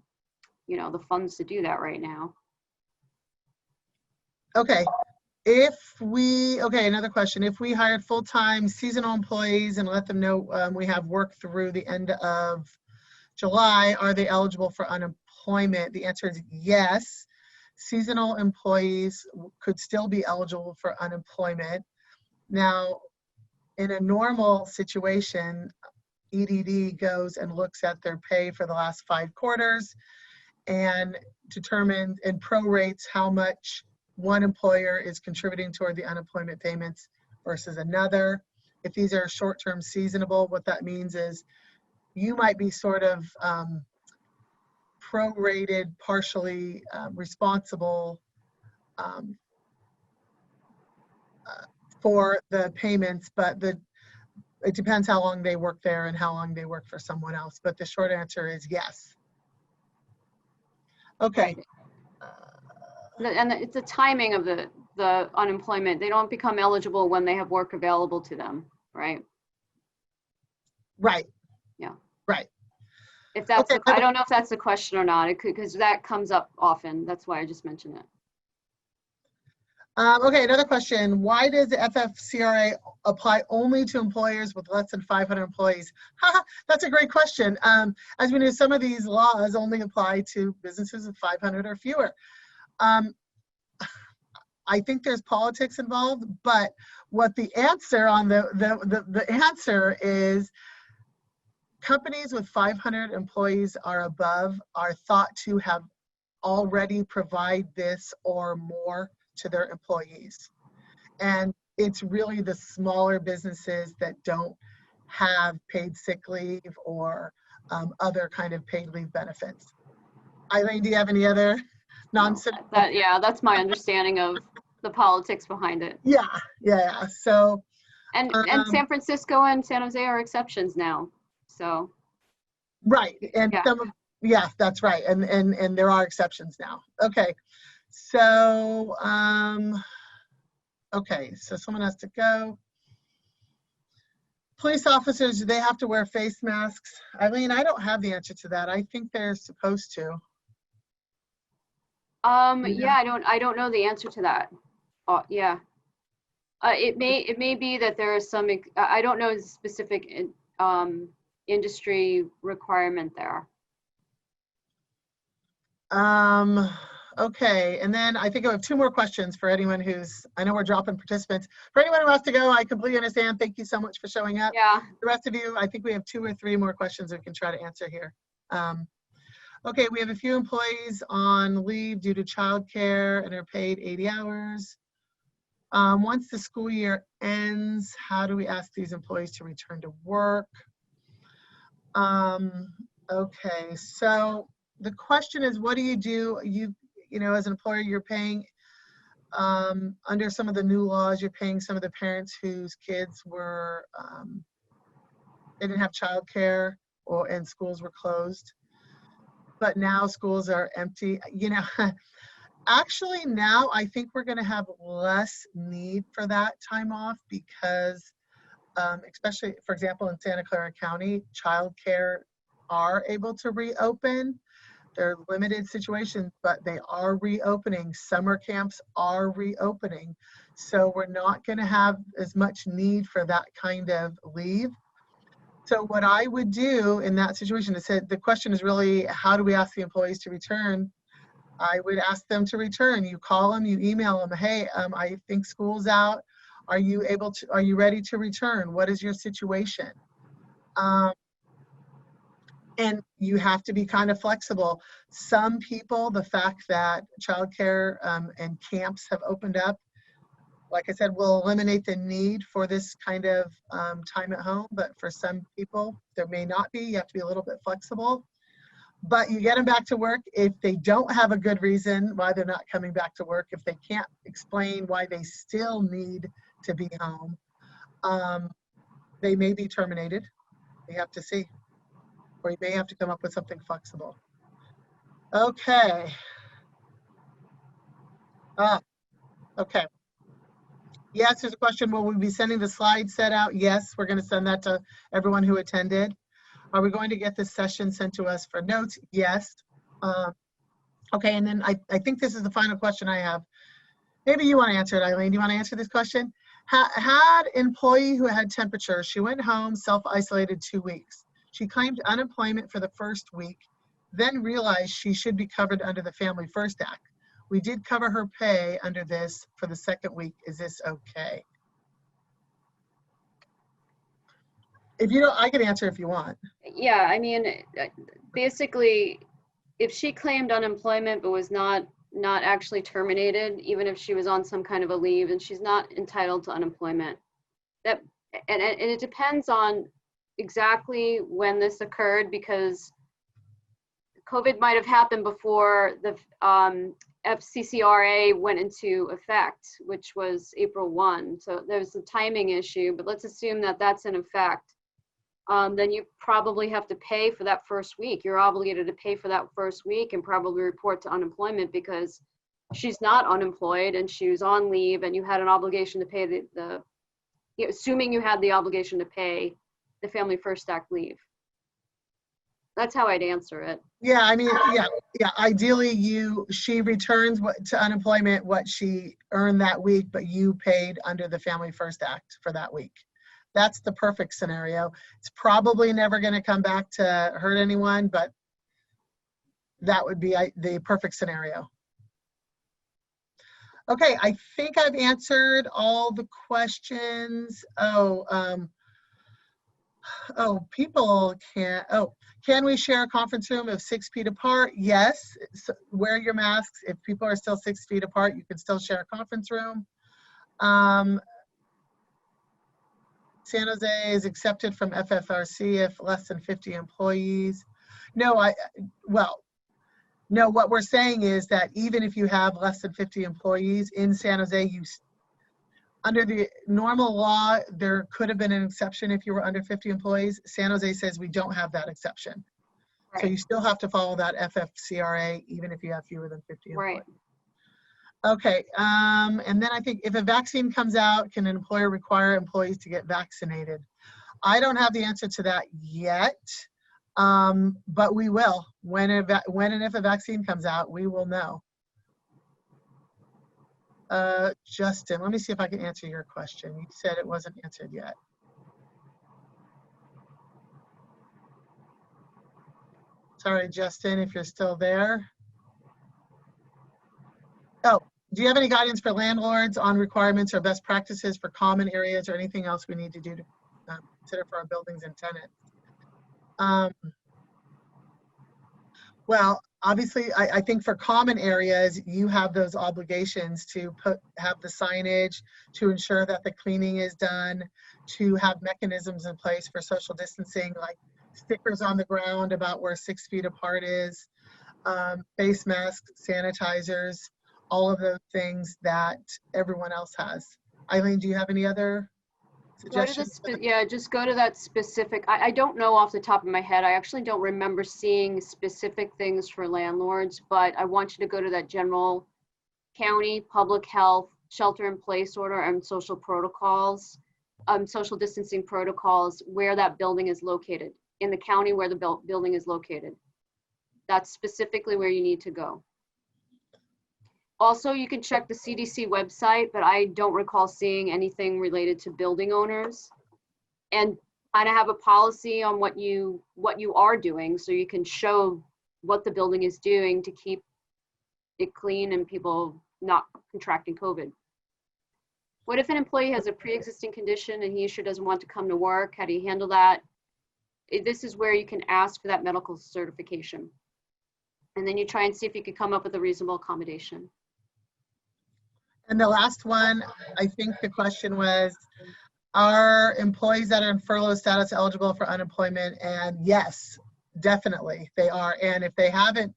the funds to do that right now.
Okay. Another question. If we hired full-time seasonal employees and let them know we have work through the end of July, are they eligible for unemployment? The answer is yes. Seasonal employees could still be eligible for unemployment. Now, in a normal situation, EDD goes and looks at their pay for the last 5 quarters and determines and prorates how much one employer is contributing toward the unemployment payments versus another. If these are short-term seasonable, what that means is you might be sort of prorated, partially responsible for the payments, but it depends how long they work there and how long they work for someone else. But the short answer is yes. Okay.
And it's the timing of the unemployment. They don't become eligible when they have work available to them, right?
Right.
Yeah.
Right.
If that's,
Okay.
I don't know if that's a question or not. It could, because that comes up often. That's why I just mentioned it.
Okay, another question. Why does the FFCRA apply only to employers with less than 500 employees? That's a great question. As we know, some of these laws only apply to businesses of 500 or fewer. I think there's politics involved, but what the answer on the answer is, companies with 500 employees or above are thought to have already provide this or more to their employees. And it's really the smaller businesses that don't have paid sick leave or other kind of paid leave benefits. Eileen, do you have any other nonsense?
Yeah, that's my understanding of the politics behind it.
Yeah. So.
And San Francisco and San Jose are exceptions now. So.
Right, and
yeah.
Yeah, that's right, and there are exceptions now. Okay, so okay, so someone has to go. Police officers, do they have to wear face masks? Eileen, I don't have the answer to that. I think they're supposed to.
Yeah, I don't know the answer to that. Yeah. It may be that there is some, I don't know the specific industry requirement there.
Okay, and then I think I have two more questions for anyone who's, I know we're dropping participants. For anyone who has to go, I completely understand. Thank you so much for showing up.
Yeah.
The rest of you, I think we have 2 or 3 more questions we can try to answer here. Okay, we have a few employees on leave due to childcare and are paid 80 hours. Once the school year ends, how do we ask these employees to return to work? Okay, so the question is, what do? You know, as an employer, you're paying, under some of the new laws, you're paying some of the parents whose kids were, they didn't have childcare and schools were closed. But now schools are empty. You know, actually now I think we're gonna have less need for that time off because, especially, for example, in Santa Clara County, childcare are able to reopen. They're limited situations, but they are reopening. Summer camps are reopening. So we're not going to have as much need for that kind of leave. So what I would do in that situation is, the question is really, how do we ask the employees to return? I would ask them to return. You call them, you email them, hey, I think school's out. Are you ready to return? What is your situation? And you have to be kind of flexible. Some people, the fact that childcare and camps have opened up, like I said, will eliminate the need for this kind of time at home. But for some people, there may not be. You have to be a little bit flexible. But you get them back to work. If they don't have a good reason why they're not coming back to work, if they can't explain why they still need to be home, they may be terminated. You have to see. Or you may have to come up with something flexible. Okay. Okay. Yes, there's a question. Will we be sending the slide set out? Yes, we're going to send that to everyone who attended. Are we going to get this session sent to us for notes? Yes. Okay, and then I think this is the final question I have. Maybe you want to answer it, Eileen. Do you want to answer this question? Had employee who had temperature. She went home, self-isolated 2 weeks. She claimed unemployment for the first week, then realized she should be covered under the Family First Act. We did cover her pay under this for the second week. Is this okay? If you don't, I can answer if you want.
Yeah, I mean, basically, if she claimed unemployment but was not actually terminated, even if she was on some kind of a leave, and she's not entitled to unemployment. And it depends on exactly when this occurred, because COVID might have happened before FCCRA went into effect, which was April 1. So there's a timing issue, but let's assume that that's in effect. Then you probably have to pay for that first week. You're obligated to pay for that first week and probably report to unemployment because she's not unemployed and she was on leave and you had an obligation to pay assuming you had the obligation to pay the Family First Act leave. That's how I'd answer it.
Yeah, I mean, yeah. Ideally, she returns to unemployment what she earned that week, but you paid under the Family First Act for that week. That's the perfect scenario. It's probably never going to come back to hurt anyone, but that would be the perfect scenario. Okay, I think I've answered all the questions. People can't. Can we share a conference room of 6 feet apart? Yes. So wear your masks. If people are still 6 feet apart, you can still share a conference room. San Jose is accepted from FFRC if less than 50 employees. No, what we're saying is that even if you have less than 50 employees in San Jose, under the normal law, there could have been an exception if you were under 50 employees. San Jose says we don't have that exception. Right. So you still have to follow that FFCRA even if you have fewer than 50 employees. Right. Okay, and then I think if a vaccine comes out, can an employer require employees to get vaccinated? I don't have the answer to that yet, but we will. When and if a vaccine comes out, we will know. Justin, let me see if I can answer your question. You said it wasn't answered yet. Sorry, Justin, if you're still there. Oh, do you have any guidance for landlords on requirements or best practices for common areas or anything else we need to do to consider for our buildings and tenants? Well, obviously, I think for common areas, you have those obligations to have the signage, to ensure that the cleaning is done, to have mechanisms in place for social distancing, like stickers on the ground about where 6 feet apart is, face masks, sanitizers, all of those things that everyone else has. Eileen, do you have any other suggestions?
Just go to that specific. I don't know off the top of my head. I actually don't remember seeing specific things for landlords, but I want you to go to that general county public health shelter in place order and social protocols, social distancing protocols, where that building is located, in the county where the building is located. That's specifically where you need to go. Also, you can check the CDC website, but I don't recall seeing anything related to building owners. And kind of have a policy on what you are doing, so you can show what the building is doing to keep it clean and people not contracting COVID. What if an employee has a pre-existing condition and he or she doesn't want to come to work? How do you handle that? This is where you can ask for that medical certification. And then you try and see if you could come up with a reasonable accommodation.
And the last one, I think the question was, are employees that are in furlough status eligible for unemployment? And yes, definitely they are. And if they haven't,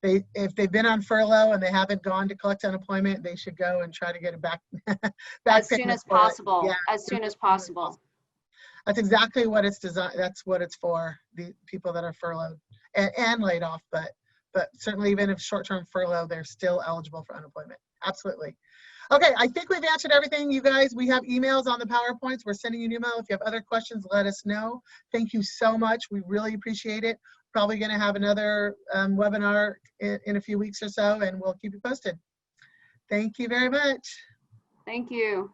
if they've been on furlough and they haven't gone to collect unemployment, they should go and try to get it back.
As soon as possible. Yeah, as soon as possible.
That's exactly what it's designed. That's what it's for, the people that are furloughed and laid off. But certainly even if short-term furlough, they're still eligible for unemployment. Absolutely. Okay, I think we've answered everything, you guys. We have emails on the PowerPoints. We're sending you an email. If you have other questions, let us know. Thank you so much. We really appreciate it. Probably going to have another webinar in a few weeks or so, and we'll keep you posted. Thank you very much.
Thank you.